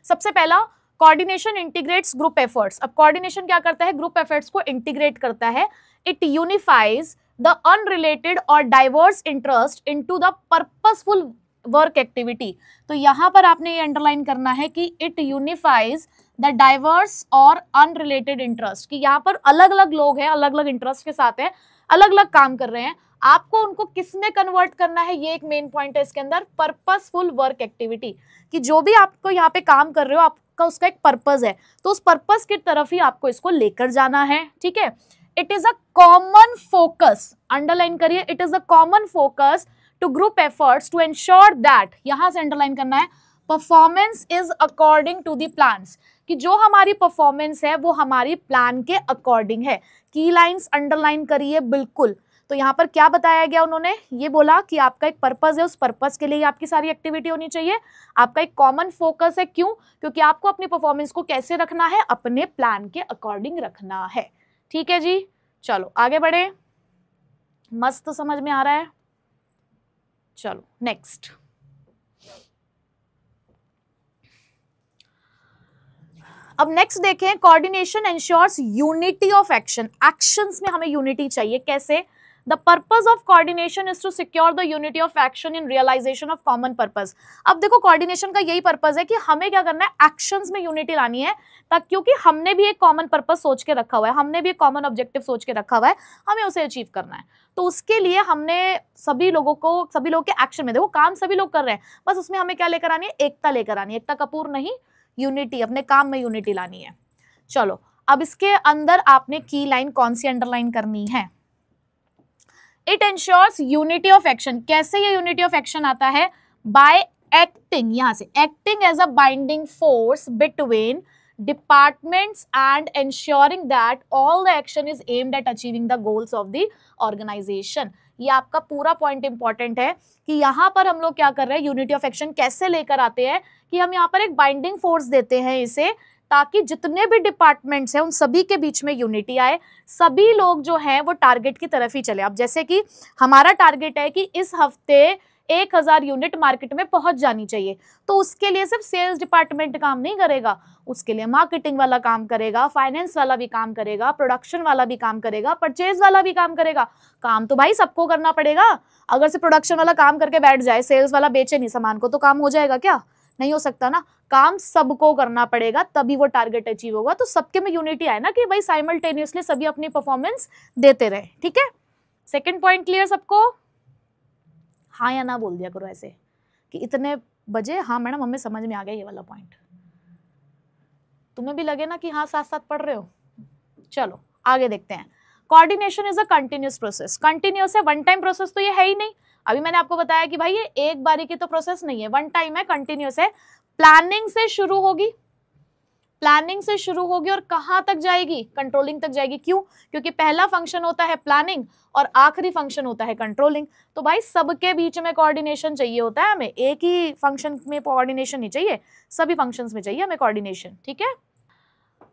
सबसे पहला, कोऑर्डिनेशन इंटीग्रेट्स ग्रुप एफर्ट्स। अब कोऑर्डिनेशन क्या करता है, ग्रुप एफर्ट्स को इंटीग्रेट करता है। इट यूनिफाइज द अनरिलेटेड और diverse interest into the purposeful work activity. तो यहाँ पर आपने ये अंडरलाइन करना है कि इट यूनिफाइज द डाइवर्स और अनरिलेटेड इंटरेस्ट, कि यहाँ पर अलग अलग लोग हैं, अलग अलग इंटरेस्ट के साथ हैं, अलग अलग काम कर रहे हैं, आपको उनको किस में कन्वर्ट करना है, ये एक मेन पॉइंट है इसके अंदर, पर्पसफुल वर्क एक्टिविटी, कि जो भी आपको यहाँ पे काम कर रहे हो आपका उसका एक पर्पस है, तो उस पर्पस की तरफ ही आपको इसको लेकर जाना है। ठीक है, it is a common focus, underline करिए, it is a common focus to group efforts to ensure that, यहां से अंडरलाइन करना है, performance is according to the plans, कि जो हमारी परफॉर्मेंस है वो हमारी प्लान के अकॉर्डिंग है। की लाइंस अंडरलाइन करिए बिल्कुल। तो यहाँ पर क्या बताया गया, उन्होंने ये बोला कि आपका एक पर्पस है, उस पर्पस के लिए आपकी सारी एक्टिविटी होनी चाहिए, आपका एक कॉमन फोकस है। क्यों? क्योंकि आपको अपनी परफॉर्मेंस को कैसे रखना है, अपने प्लान के अकॉर्डिंग रखना है। ठीक है जी, चलो आगे बढ़े, मस्त समझ में आ रहा है। चलो नेक्स्ट, अब नेक्स्ट देखें, coordination ensures unity of action. Actions में हमें यूनिटी चाहिए, कैसे? The purpose of coordination is to secure the unity of action in realisation of common purpose. अब देखो कोऑर्डिनेशन का यही पर्पज है कि हमें क्या करना है, एक्शंस में यूनिटी लानी है, ताकि क्योंकि हमने भी एक कॉमन पर्पज सोच के रखा हुआ है, हमने भी एक कॉमन ऑब्जेक्टिव सोच के रखा हुआ है, हमें उसे अचीव करना है। तो उसके लिए हमने सभी लोगों के एक्शन में, देखो काम सभी लोग कर रहे हैं, बस उसमें हमें क्या लेकर आनी है, एकता लेकर आनी है, एकता कपूर नहीं, यूनिटी, अपने काम में यूनिटी लानी है। चलो अब इसके अंदर आपने की लाइन कौन सी अंडरलाइन करनी है, it ensures unity of action. कैसे ये यूनिटी ऑफ एक्शन आता है? बाय एक्टिंग, यहां से acting as a binding force between departments and ensuring that all the action is aimed at achieving the goals of the organization। ये आपका पूरा point important है कि यहाँ पर हम लोग क्या कर रहे हैं, यूनिटी ऑफ एक्शन कैसे लेकर आते हैं कि हम यहाँ पर एक बाइंडिंग फोर्स देते हैं इसे, ताकि जितने भी डिपार्टमेंट्स हैं उन सभी के बीच में यूनिटी आए, सभी लोग जो हैं वो टारगेट की तरफ ही चले। अब जैसे कि हमारा टारगेट है कि इस हफ्ते 1000 यूनिट मार्केट में पहुंच जानी चाहिए, तो उसके लिए सिर्फ सेल्स डिपार्टमेंट काम नहीं करेगा, उसके लिए मार्केटिंग वाला काम करेगा, फाइनेंस वाला भी काम करेगा, प्रोडक्शन वाला भी काम करेगा, परचेज वाला भी काम करेगा। काम तो भाई सबको करना पड़ेगा। अगर से प्रोडक्शन वाला काम करके बैठ जाए, सेल्स वाला बेचे नहीं सामान को, तो काम हो जाएगा क्या? नहीं हो सकता ना। काम सबको करना पड़ेगा, तभी वो टारगेट अचीव होगा। तो सबके में यूनिटी आए ना कि भाई साइमल्टेनियसली सभी अपनी परफॉर्मेंस देते रहे। ठीक है, सेकेंड पॉइंट क्लियर सबको? हाँ या ना बोल दिया करो ऐसे कि इतने बजे हाँ मैडम हमें समझ में आ गया ये वाला पॉइंट। तुम्हें भी लगे ना कि हाँ साथ साथ पढ़ रहे हो। चलो आगे देखते हैं। Coordination is a continuous process. Continuous है, वन टाइम प्रोसेस तो ये है ही नहीं। अभी मैंने आपको बताया कि भाई ये एक बारी की तो प्रोसेस नहीं है, वन टाइम है, कंटिन्यूअस है। प्लानिंग से शुरू होगी, प्लानिंग से शुरू होगी और कहां तक जाएगी? कंट्रोलिंग तक जाएगी। क्यों? क्योंकि पहला फंक्शन होता है प्लानिंग और आखिरी फंक्शन होता है कंट्रोलिंग। तो भाई सबके बीच में कोऑर्डिनेशन चाहिए होता है हमें, एक ही फंक्शन में कोऑर्डिनेशन नहीं चाहिए, सभी फंक्शंस में चाहिए हमें कोऑर्डिनेशन। ठीक है,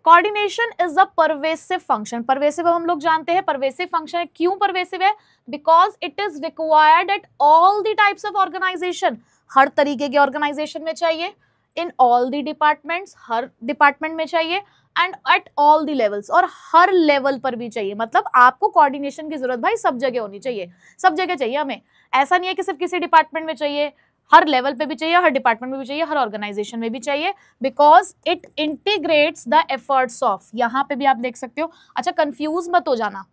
coordination is a pervasive function. Pervasive हम लोग जानते हैं परवेसिव फंक्शन है। क्यों परवेसिव है? Because it is required at all the types of organisation. हर तरीके के ऑर्गेनाइजेशन में चाहिए, इन ऑल द डिपार्टमेंट्स, हर डिपार्टमेंट में चाहिए, and at all the levels, और हर लेवल पर भी चाहिए। मतलब आपको कोऑर्डिनेशन की जरूरत भाई सब जगह होनी चाहिए, सब जगह चाहिए हमें। ऐसा नहीं है कि सिर्फ किसी डिपार्टमेंट में चाहिए, हर लेवल पे भी चाहिए, हर डिपार्टमेंट में भी चाहिए, हर ऑर्गेनाइजेशन में भी चाहिए, because it integrates the efforts of. यहाँ पे भी आप देख सकते हो। अच्छा कंफ्यूज मत हो जाना,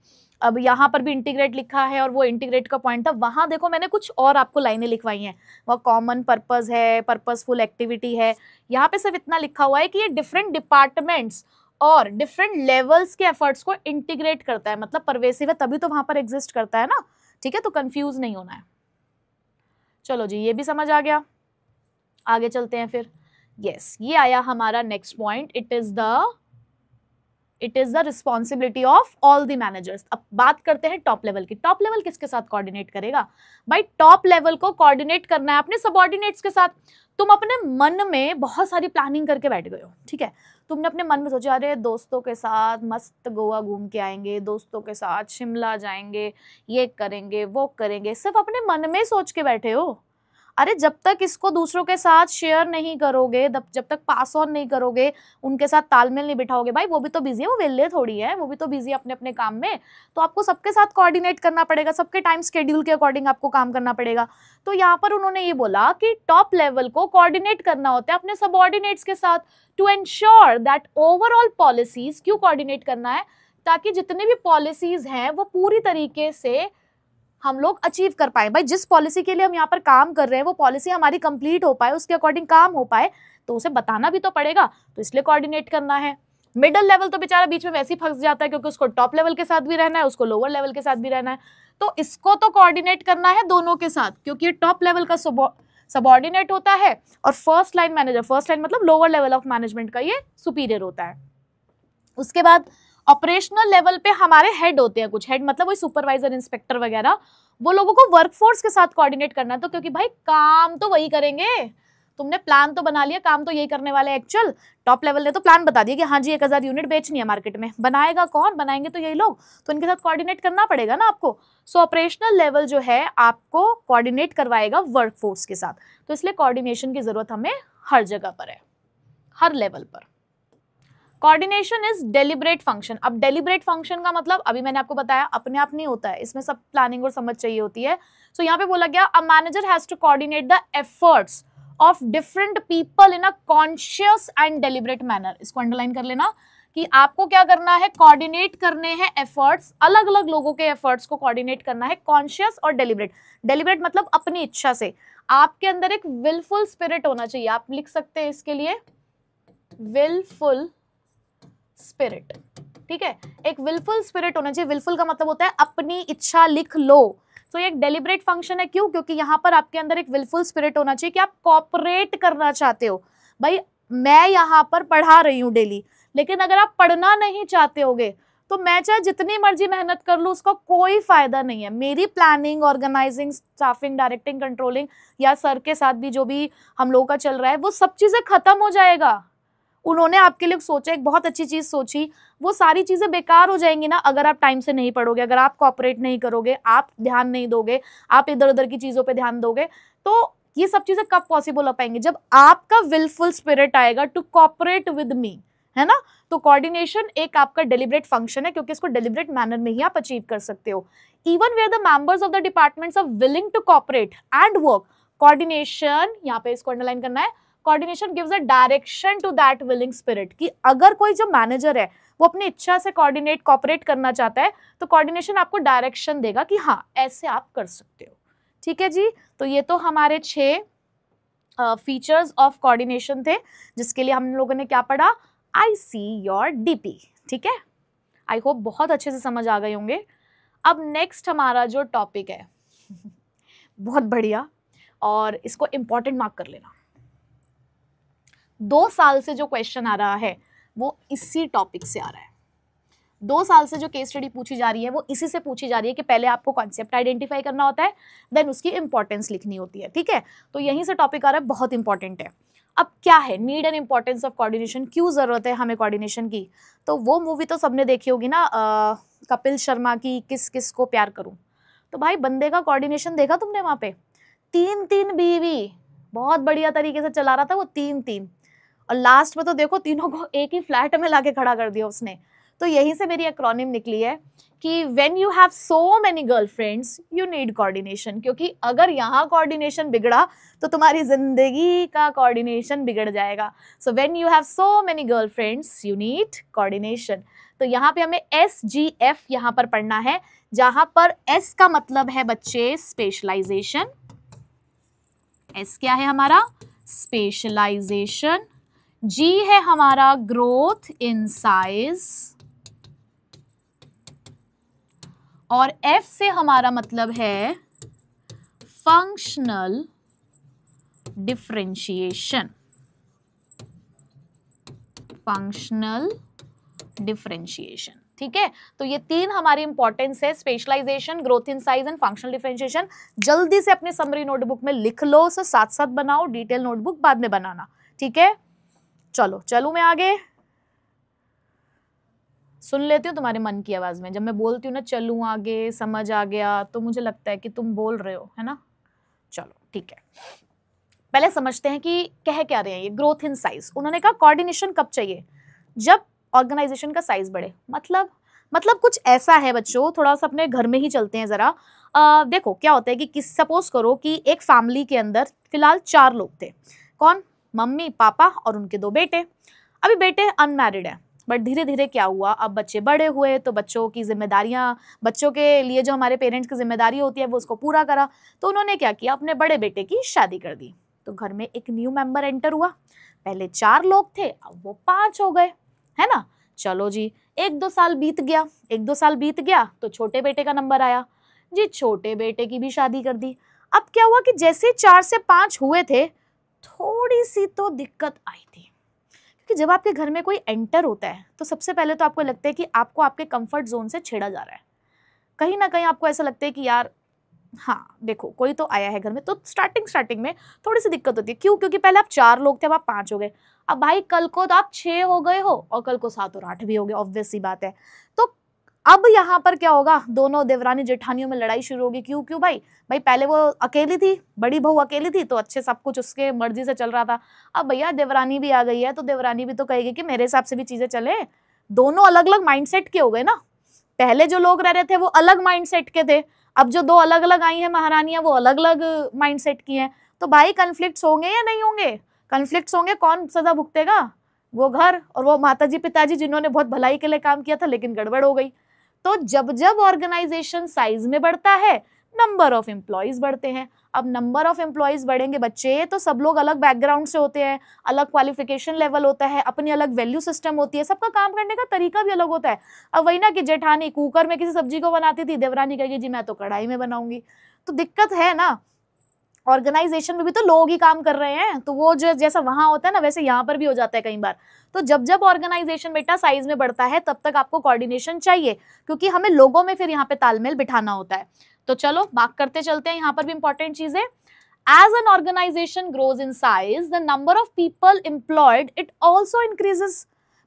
अब यहाँ पर भी इंटीग्रेट लिखा है और वो इंटीग्रेट का पॉइंट था, वहां देखो मैंने कुछ और आपको लाइनें लिखवाई हैं, वह कॉमन पर्पस है, पर्पसफुल एक्टिविटी है। यहाँ पे सिर्फ इतना लिखा हुआ है कि ये डिफरेंट डिपार्टमेंट्स और डिफरेंट लेवल्स के एफर्ट्स को इंटीग्रेट करता है। मतलब परवेसिव है तभी तो वहां पर एग्जिस्ट करता है ना। ठीक है, तो कंफ्यूज नहीं होना है। चलो जी, ये भी समझ आ गया। आगे चलते हैं फिर। यस, ये आया हमारा next point. It is the responsibility of all the managers. अब बात करते हैं टॉप लेवल की। टॉप लेवल किसके साथ कोऑर्डिनेट करेगा? भाई टॉप लेवल को कोऑर्डिनेट करना है अपने सबऑर्डिनेट्स के साथ। तुम अपने मन में बहुत सारी प्लानिंग करके बैठ गए हो, ठीक है, तुमने अपने मन में सोचा अरे दोस्तों के साथ मस्त गोवा घूम के आएंगे, दोस्तों के साथ शिमला जाएंगे, ये करेंगे वो करेंगे, सिर्फ अपने मन में सोच के बैठे हो। अरे जब तक इसको दूसरों के साथ शेयर नहीं करोगे, जब तक पास ऑन नहीं करोगे, उनके साथ तालमेल नहीं बिठाओगे, भाई वो भी तो बिजी है, वो वेले थोड़ी है, वो भी तो बिजी है अपने अपने काम में। तो आपको सबके साथ कोऑर्डिनेट करना पड़ेगा, सबके टाइम शेड्यूल के अकॉर्डिंग आपको काम करना पड़ेगा। तो यहाँ पर उन्होंने ये बोला कि टॉप लेवल को कोऑर्डिनेट करना होता है अपने सबऑर्डिनेट्स के साथ to ensure that overall policies. क्यों कोऑर्डिनेट करना है? ताकि जितने भी पॉलिसीज हैं वो पूरी तरीके से हम लोग अचीव कर पाए। भाई जिस पॉलिसी के लिए हम यहाँ पर काम कर रहे हैं वो पॉलिसी हमारी कंप्लीट हो पाए, उसके अकॉर्डिंग काम हो पाए, तो उसे बताना भी तो पड़ेगा, तो इसलिए कोऑर्डिनेट करना है। मिडिल लेवल तो बेचारा बीच में वैसे ही फंस जाता है, क्योंकि उसको टॉप लेवल के साथ भी रहना है, उसको लोअर लेवल के साथ भी रहना है। तो इसको तो कोऑर्डिनेट करना है दोनों के साथ, क्योंकि ये टॉप लेवल का सबऑर्डिनेट होता है और first line manager, first line मतलब लोअर लेवल ऑफ मैनेजमेंट का ये सुपीरियर होता है। उसके बाद ऑपरेशनल लेवल पे हमारे हेड होते हैं, कुछ हेड मतलब वही सुपरवाइजर, इंस्पेक्टर वगैरह, वो लोगों को वर्कफोर्स के साथ कोऑर्डिनेट करना है। तो क्योंकि भाई काम तो वही करेंगे, तुमने प्लान तो बना लिया, काम तो यही करने वाले। एक्चुअल टॉप लेवल ने तो प्लान बता दिया कि हाँ जी 1000 यूनिट बेचनी है मार्केट में, बनाएगा कौन? बनाएंगे तो यही लोग, तो इनके साथ कोऑर्डिनेट करना पड़ेगा ना आपको। सो ऑपरेशनल लेवल जो है आपको कोऑर्डिनेट करवाएगा वर्कफोर्स के साथ, तो इसलिए कोऑर्डिनेशन की जरूरत हमें हर जगह पर है, हर लेवल पर। Coordination is deliberate function. अब डेलिब्रेट फंक्शन का मतलब अभी मैंने आपको बताया अपने आप नहीं होता है, इसमें सब प्लानिंग और समझ चाहिए होती है। सो यहाँ पे बोला गया a manager has to coordinate the efforts of different people in a conscious and deliberate manner. इसको अंडरलाइन कर लेना कि आपको क्या करना है, कोऑर्डिनेट करने हैं एफर्ट्स, अलग अलग लोगों के एफर्ट्स को कोऑर्डिनेट करना है, कॉन्शियस और डेलिब्रेट। डेलिब्रेट मतलब अपनी इच्छा से, आपके अंदर एक विलफुल स्पिरिट होना चाहिए। आप लिख सकते हैं इसके लिए विलफुल स्पिरिट, ठीक है, एक विलफुल स्पिरिट होना चाहिए। विलफुल का मतलब होता है अपनी इच्छा, लिख लो, तो ये एक डेलिब्रेट फंक्शन है। क्यों? क्योंकि यहाँ पर आपके अंदर एक विलफुल स्पिरिट होना चाहिए कि आप कॉपरेट करना चाहते हो। भाई मैं यहाँ पर पढ़ा रही हूँ डेली, लेकिन अगर आप पढ़ना नहीं चाहते होगे तो मैं चाहे जितनी मर्जी मेहनत कर लूँ उसका कोई फायदा नहीं है। मेरी planning, organising, staffing, directing, controlling या सर के साथ भी जो भी हम लोगों का चल रहा है वो सब चीजें खत्म हो जाएगा। उन्होंने आपके लिए सोचा, एक बहुत अच्छी चीज सोची, वो सारी चीजें बेकार हो जाएंगी ना अगर आप टाइम से नहीं पढ़ोगे, अगर आप कॉपरेट नहीं करोगे, आप ध्यान नहीं दोगे, आप इधर उधर की चीजों पे ध्यान दोगे। तो ये सब चीजें कब पॉसिबल हो पाएंगी? जब आपका विलफुल स्पिरिट आएगा टू कॉपरेट विद मी, है ना। तो कोऑर्डिनेशन एक आपका डेलिब्रेट फंक्शन है, क्योंकि इसको डेलिब्रेट मैनर में ही आप अचीव कर सकते हो। Even where the members of the departments are willing to cooperate and work, coordination, यहाँ पे इसको अंडरलाइन करना है, coordination gives a direction to that willing spirit, कि अगर कोई जो मैनेजर है वो अपनी इच्छा से कोऑर्डिनेट, कॉपरेट करना चाहता है तो कोऑर्डिनेशन आपको डायरेक्शन देगा कि हाँ ऐसे आप कर सकते हो। ठीक है जी। तो ये तो हमारे 6 फीचर्स ऑफ कोऑर्डिनेशन थे, जिसके लिए हम लोगों ने क्या पढ़ा? आई सी योर डीपी। ठीक है, आई होप बहुत अच्छे से समझ आ गए होंगे। अब नेक्स्ट हमारा जो टॉपिक है बहुत बढ़िया, और इसको इंपॉर्टेंट मार्क कर लेना। 2 साल से जो क्वेश्चन आ रहा है वो इसी टॉपिक से आ रहा है। 2 साल से जो केस स्टडी पूछी जा रही है वो इसी से पूछी जा रही है कि पहले आपको कॉन्सेप्ट आइडेंटिफाई करना होता है, देन उसकी इंपॉर्टेंस लिखनी होती है। ठीक है, तो यहीं से टॉपिक आ रहा है, बहुत इंपॉर्टेंट है। अब क्या है need and importance of coordination, क्यों जरूरत है हमें कोऑर्डिनेशन की? तो वो मूवी तो सबने देखी होगी ना, कपिल शर्मा की किस किस को प्यार करूं। तो भाई बंदे का कोऑर्डिनेशन देखा तुमने? वहां पे 3 बीवी, बहुत बढ़िया तरीके से चला रहा था वो 3, और लास्ट में तो देखो तीनों को एक ही फ्लैट में लाके खड़ा कर दिया उसने। तो यहीं से मेरी एक्रोनिम निकली है कि when you have so many girlfriends you need coordination, क्योंकि अगर यहाँ कोऑर्डिनेशन बिगड़ा तो तुम्हारी जिंदगी का कोऑर्डिनेशन बिगड़ जाएगा। So when you have so many girlfriends you need coordination. तो यहाँ पे हमें SGF यहाँ पर पढ़ना है, जहां पर S का मतलब है बच्चे स्पेशलाइजेशन। S क्या है हमारा? स्पेशलाइजेशन। G है हमारा ग्रोथ इन साइज, और F से हमारा मतलब है फंक्शनल डिफरेंशिएशन। Functional differentiation. ठीक है, तो ये 3 हमारी इंपॉर्टेंस है, specialization, growth in size and functional differentiation. जल्दी से अपने समरी नोटबुक में लिख लो, उसे साथ साथ बनाओ, डिटेल नोटबुक बाद में बनाना। ठीक है, चलो मैं आगे। सुन लेती हूँ तुम्हारे मन की आवाज में, जब मैं बोलती हूँ ना चलूँ आगे, समझ आ गया, तो मुझे लगता है कि तुम बोल रहे हो, है ना। चलो ठीक है, पहले समझते हैं कि कह क्या रहे हैं ये ग्रोथ इन साइज। उन्होंने कहा कोऑर्डिनेशन कब चाहिए? जब ऑर्गेनाइजेशन का साइज बढ़े। मतलब कुछ ऐसा है बच्चों, थोड़ा सा अपने घर में ही चलते हैं जरा। देखो क्या होता है कि सपोज करो कि एक फैमिली के अंदर फिलहाल 4 लोग थे। कौन? मम्मी, पापा और उनके 2 बेटे। अभी बेटे अनमैरिड है, बट धीरे धीरे क्या हुआ, अब बच्चे बड़े हुए तो बच्चों की जिम्मेदारियां, बच्चों के लिए जो हमारे पेरेंट्स की जिम्मेदारी होती है वो उसको पूरा करा। तो उन्होंने क्या किया, अपने बड़े बेटे की शादी कर दी। तो घर में एक न्यू मेंबर एंटर हुआ। पहले 4 लोग थे, अब वो 5 हो गए, है ना। चलो जी, 1-2 साल बीत गया तो छोटे बेटे का नंबर आया जी, छोटे बेटे की भी शादी कर दी। अब क्या हुआ कि जैसे 4 से 5 हुए थे, थोड़ी सी तो दिक्कत आई थी, क्योंकि जब आपके घर में कोई एंटर होता है तो सबसे पहले तो आपको लगता है कि आपको आपके कंफर्ट जोन से छेड़ा जा रहा है। कहीं ना कहीं आपको ऐसा लगता है कि यार हाँ देखो कोई तो आया है घर में। तो स्टार्टिंग में थोड़ी सी दिक्कत होती है। क्यों? क्योंकि पहले आप 4 लोग थे, अब आप 5 हो गए। अब भाई कल को तो आप 6 हो गए हो और कल को 7 और 8 भी हो गए, ऑब्वियस सी बात है। तो अब यहाँ पर क्या होगा, दोनों देवरानी जेठानियों में लड़ाई शुरू होगी। क्यों भाई पहले वो अकेली थी, बड़ी बहू अकेली थी तो अच्छे सब कुछ उसके मर्जी से चल रहा था। अब भैया देवरानी भी आ गई है तो देवरानी भी तो कहेगी कि मेरे हिसाब से भी चीजें चले। दोनों अलग अलग माइंडसेट के हो गए ना। पहले जो लोग रह रहे थे वो अलग माइंडसेट के थे, अब जो 2 अलग अलग आई हैं महारानियां वो अलग अलग माइंडसेट की हैं। तो भाई कन्फ्लिक्ट्स होंगे या नहीं होंगे? कन्फ्लिक्ट्स होंगे। कौन सजा भुगतेगा? वो घर और वो माताजी पिताजी जिन्होंने बहुत भलाई के लिए काम किया था लेकिन गड़बड़ हो गई। तो जब ऑर्गेनाइजेशन साइज में बढ़ता है, नंबर ऑफ एम्प्लॉइज बढ़ते हैं। अब नंबर ऑफ एम्प्लॉयज बढ़ेंगे बच्चे तो सब लोग अलग बैकग्राउंड से होते हैं, अलग क्वालिफिकेशन लेवल होता है, अपनी अलग वैल्यू सिस्टम होती है, सबका काम करने का तरीका भी अलग होता है। अब वही ना कि जेठानी कुकर में किसी सब्जी को बनाती थी, देवरानी कहेगी जी मैं तो कढ़ाई में बनाऊंगी, तो दिक्कत है ना। ऑर्गेनाइजेशन में भी तो लोग ही काम कर रहे हैं, तो वो जो जैसा वहां होता है ना वैसे यहाँ पर भी हो जाता है कई बार। तो जब जब ऑर्गेनाइजेशन बेटा साइज में बढ़ता है तब तक आपको कोऑर्डिनेशन चाहिए, क्योंकि हमें लोगों में फिर यहाँ पे तालमेल बिठाना होता है। तो चलो बात करते चलते हैं, यहाँ पर भी इंपॉर्टेंट चीजें। As an organization grows in size, the number of people employed it also increases.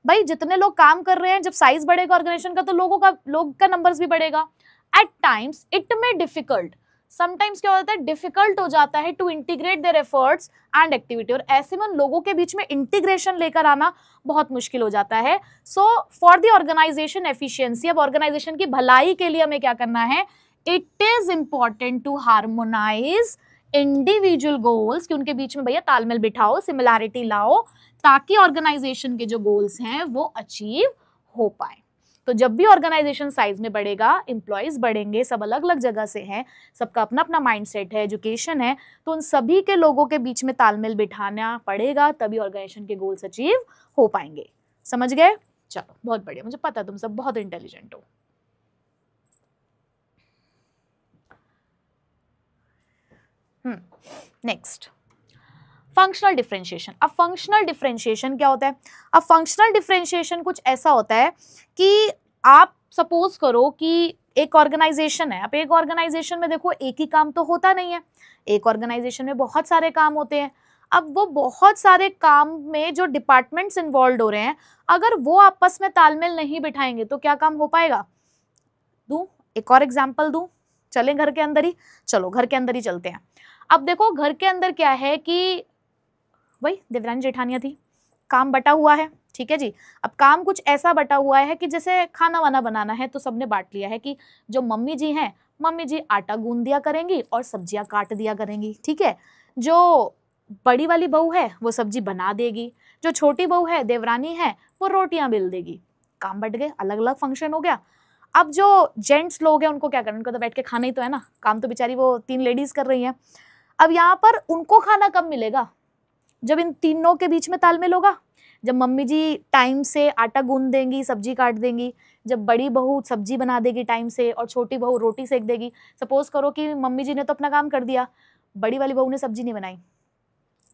भाई जितने लोग काम कर रहे हैं, जब साइज बढ़ेगा ऑर्गेनाइजेशन का तो लोग का नंबर्स भी बढ़ेगा। At times it may difficult, sometimes क्या होता है डिफिकल्ट हो जाता है to integrate their efforts and activity, और ऐसे में लोगों के बीच में इंटीग्रेशन लेकर आना बहुत मुश्किल हो जाता है। So for the organization efficiency, अब ऑर्गेनाइजेशन की भलाई के लिए हमें क्या करना है, it is important to harmonize individual goals, कि उनके बीच में भैया तालमेल बिठाओ, सिमिलैरिटी लाओ, ताकि ऑर्गेनाइजेशन के जो गोल्स हैं वो अचीव हो पाए। तो जब भी ऑर्गेनाइजेशन साइज में बढ़ेगा, एम्प्लॉयज बढ़ेंगे, सब अलग अलग जगह से हैं, सबका अपना अपना माइंडसेट है, एजुकेशन है, तो उन सभी के लोगों के बीच में तालमेल बिठाना पड़ेगा, तभी ऑर्गेनाइजेशन के गोल्स अचीव हो पाएंगे। समझ गए? चलो बहुत बढ़िया, मुझे पता है तुम सब बहुत इंटेलिजेंट हो। Next, functional differentiation. अब फंक्शनल डिफरेंशिएशन क्या होता है? अब फंक्शनल डिफरेंशिएशन कुछ ऐसा होता है कि आप सपोज करो कि एक ऑर्गेनाइजेशन है, अब एक ऑर्गेनाइजेशन में देखो एक ही काम तो होता नहीं है, एक ऑर्गेनाइजेशन में बहुत सारे काम होते हैं। अब वो बहुत सारे काम में जो डिपार्टमेंट्स इन्वॉल्व हो रहे हैं, अगर वो आपस में तालमेल नहीं बिठाएंगे तो क्या काम हो पाएगा? दूं एक और एग्जाम्पल दूं, चलें घर के अंदर ही, चलो घर के अंदर ही चलते हैं। अब देखो घर के अंदर क्या है कि वही देवरानी जेठानियां थी, काम बटा हुआ है, ठीक है जी। अब काम कुछ ऐसा बटा हुआ है कि जैसे खाना वाना बनाना है तो सबने बांट लिया है कि जो मम्मी जी हैं, मम्मी जी आटा गूंद दिया करेंगी और सब्जियां काट दिया करेंगी, ठीक है। जो बड़ी वाली बहू है वो सब्जी बना देगी, जो छोटी बहू है देवरानी है वो रोटियां बेल देगी। काम बट गए, अलग अलग फंक्शन हो गया। अब जो जेंट्स लोग हैं उनको क्या करना, उनको तो बैठ के खाना ही तो है ना, काम तो बेचारी वो 3 लेडीज कर रही हैं। अब यहाँ पर उनको खाना कब मिलेगा? जब इन तीनों के बीच में तालमेल होगा, जब मम्मी जी टाइम से आटा गूंद देंगी, सब्जी काट देंगी, जब बड़ी बहू सब्जी बना देगी टाइम से और छोटी बहू रोटी सेक देगी। सपोज करो कि मम्मी जी ने तो अपना काम कर दिया, बड़ी वाली बहू ने सब्जी नहीं बनाई,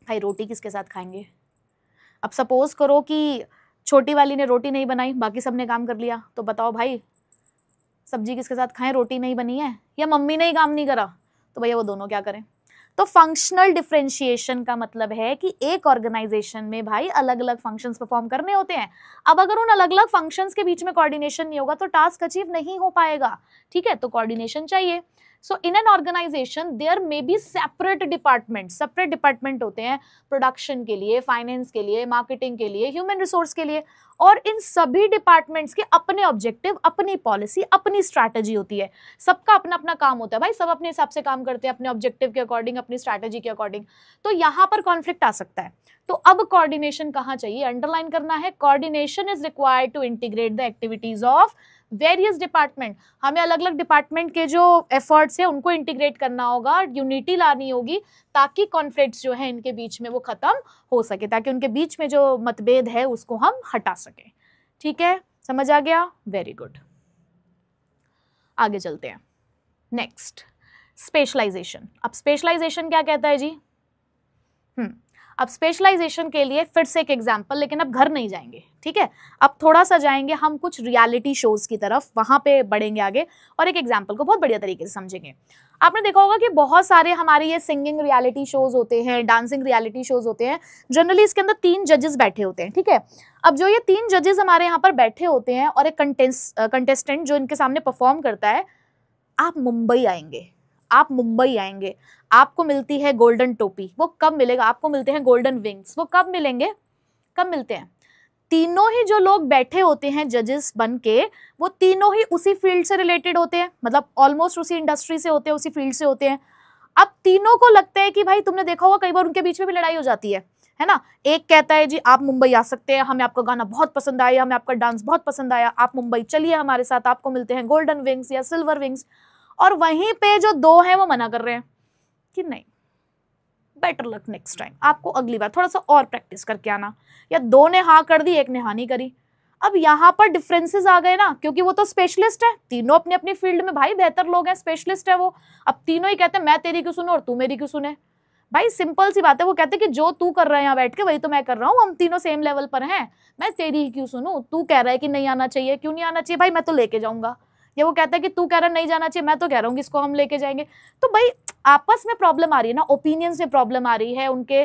भाई रोटी किसके साथ खाएंगे? अब सपोज करो कि छोटी वाली ने रोटी नहीं बनाई, बाकी सबने काम कर लिया, तो बताओ भाई सब्जी किसके साथ खाएं? रोटी नहीं बनी है या मम्मी ने ही काम नहीं करा, तो भैया वो दोनों क्या करें? तो फंक्शनल डिफरेंशिएशन का मतलब है कि एक ऑर्गेनाइजेशन में भाई अलग अलग फंक्शंस परफॉर्म करने होते हैं। अब अगर उन अलग अलग फंक्शंस के बीच में कोऑर्डिनेशन नहीं होगा तो टास्क अचीव नहीं हो पाएगा, ठीक है। तो कोऑर्डिनेशन चाहिए। So in an organisation there may be separate department होते हैं, प्रोडक्शन के लिए, फाइनेंस के लिए, मार्केटिंग के लिए, ह्यूमन रिसोर्स के लिए, और इन सभी डिपार्टमेंट्स के अपने ऑब्जेक्टिव, अपनी पॉलिसी, अपनी स्ट्रैटेजी होती है। सबका अपना अपना काम होता है भाई, सब अपने हिसाब से काम करते हैं, अपने ऑब्जेक्टिव के अकॉर्डिंग, अपनी स्ट्रैटेजी के अकॉर्डिंग। तो यहाँ पर कॉन्फ्लिक्ट आ सकता है। तो अब कोऑर्डिनेशन कहाँ चाहिए? अंडरलाइन करना है, coordination is required to integrate the activities of various department. हमें अलग अलग डिपार्टमेंट के जो एफर्ट्स है उनको इंटीग्रेट करना होगा, यूनिटी लानी होगी, ताकि कॉन्फ्लिक्ट्स जो है इनके बीच में वो खत्म हो सके, ताकि उनके बीच में जो मतभेद है उसको हम हटा सके। ठीक है, समझ आ गया? Very good. आगे चलते हैं। Next, specialisation. अब स्पेशलाइजेशन क्या कहता है जी? अब स्पेशलाइजेशन के लिए फिर से एक एग्जांपल, लेकिन अब घर नहीं जाएंगे, ठीक है। अब थोड़ा सा जाएंगे हम कुछ रियलिटी शोज की तरफ, वहां पे बढ़ेंगे आगे और एक एग्जांपल को बहुत बढ़िया तरीके से समझेंगे। आपने देखा होगा कि बहुत सारे हमारे ये सिंगिंग रियलिटी शोज होते हैं, डांसिंग रियलिटी शोज होते हैं। जनरली इसके अंदर 3 जजेस बैठे होते हैं, ठीक है। अब जो ये 3 जजेस हमारे यहाँ पर बैठे होते हैं और एक कंटेस्टेंट जो इनके सामने परफॉर्म करता है, आप मुंबई आएंगे, आपको मिलती है गोल्डन टोपी। वो कब मिलेगा? आपको मिलते हैं गोल्डन विंग्स। वो कब मिलेंगे? कब मिलते हैं? तीनों ही जो लोग बैठे होते हैं जजेस बन के, वो तीनों ही उसी फील्ड से रिलेटेड होते हैं, मतलब ऑलमोस्ट उसी इंडस्ट्री से होते हैं, उसी फील्ड से होते हैं। अब तीनों को लगता है कि भाई, तुमने देखा होगा कई बार उनके बीच में भी लड़ाई हो जाती है ना। एक कहता है जी आप मुंबई आ सकते हैं, हमें आपका गाना बहुत पसंद आया, हमें आपका डांस बहुत पसंद आया, आप मुंबई चलिए हमारे साथ, आपको मिलते हैं गोल्डन विंग्स या सिल्वर विंग्स। और वहीं पे जो 2 हैं वो मना कर रहे हैं, कि नहीं, बेटर लक नेक्स्ट टाइम, आपको अगली बार थोड़ा सा और प्रैक्टिस करके आना, या दो ने हाँ कर दी एक ने हाँ नहीं करी। अब यहाँ पर डिफरेंसेस आ गए ना, क्योंकि वो तो स्पेशलिस्ट है, तीनों अपनी अपनी फील्ड में भाई बेहतर लोग हैं, स्पेशलिस्ट है वो। अब तीनों ही कहते हैं मैं तेरी क्यों सुनूं और तू मेरी क्यों सुने। भाई सिंपल सी बात है, वो कहते हैं कि जो तू कर रहा है यहाँ बैठ के वही तो मैं कर रहा हूँ, हम तीनों सेम लेवल पर हैं, मैं तेरी ही क्यों सुनूं। तू कह रहा है कि नहीं आना चाहिए, क्यों नहीं आना चाहिए भाई, मैं तो लेके जाऊंगा। या वो कहता है कि तू कह रहा है नहीं जाना चाहिए, मैं तो कह रहा हूँ इसको हम लेके जाएंगे। तो भाई आपस में प्रॉब्लम आ रही है ना, ओपिनियंस में प्रॉब्लम आ रही है, उनके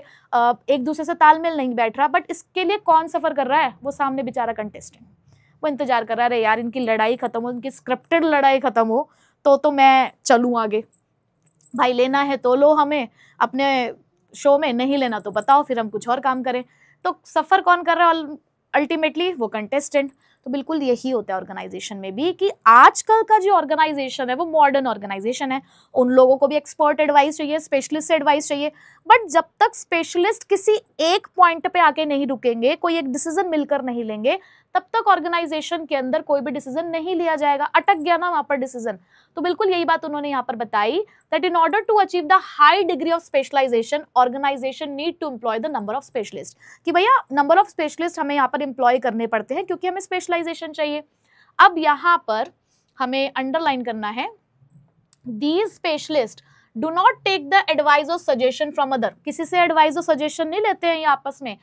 एक दूसरे से तालमेल नहीं बैठ रहा। बट इसके लिए कौन सफर कर रहा है, वो सामने बेचारा कंटेस्टेंट, वो इंतजार कर रहा है अरे यार इनकी लड़ाई खत्म हो, इनकी स्क्रिप्टेड लड़ाई खत्म हो तो मैं चलूं आगे। भाई लेना है तो लो हमें अपने शो में, नहीं लेना तो बताओ, फिर हम कुछ और काम करें। तो सफर कौन कर रहा है अल्टीमेटली, वो कंटेस्टेंट। तो बिल्कुल यही होता है ऑर्गेनाइजेशन में भी, कि आजकल का जो ऑर्गेनाइजेशन है वो मॉडर्न ऑर्गेनाइजेशन है, उन लोगों को भी एक्सपर्ट एडवाइस चाहिए, स्पेशलिस्ट एडवाइस चाहिए। बट जब तक स्पेशलिस्ट किसी एक पॉइंट पे आके नहीं रुकेंगे, कोई एक डिसीजन मिलकर नहीं लेंगे, तब तक ऑर्गेनाइजेशन के अंदर कोई भी डिसीजन नहीं लिया जाएगा। अटक गया ना वहां पर डिसीजन। तो बिल्कुल यही बात उन्होंने यहाँ पर बताई, that in order to achieve the high degree of specialization organization need to employ the number of specialist, कि भैया नंबर ऑफ स्पेशलिस्ट हमें यहाँ पर एम्प्लॉय करने पड़ते हैं क्योंकि हमें स्पेशलाइजेशन चाहिए। अब यहाँ पर हमें अंडरलाइन करना है, these specialist do not take the advice और सजेशन फ्रॉम अदर, किसी से एडवाइस और सजेशन नहीं लेते हैं ये आपस में।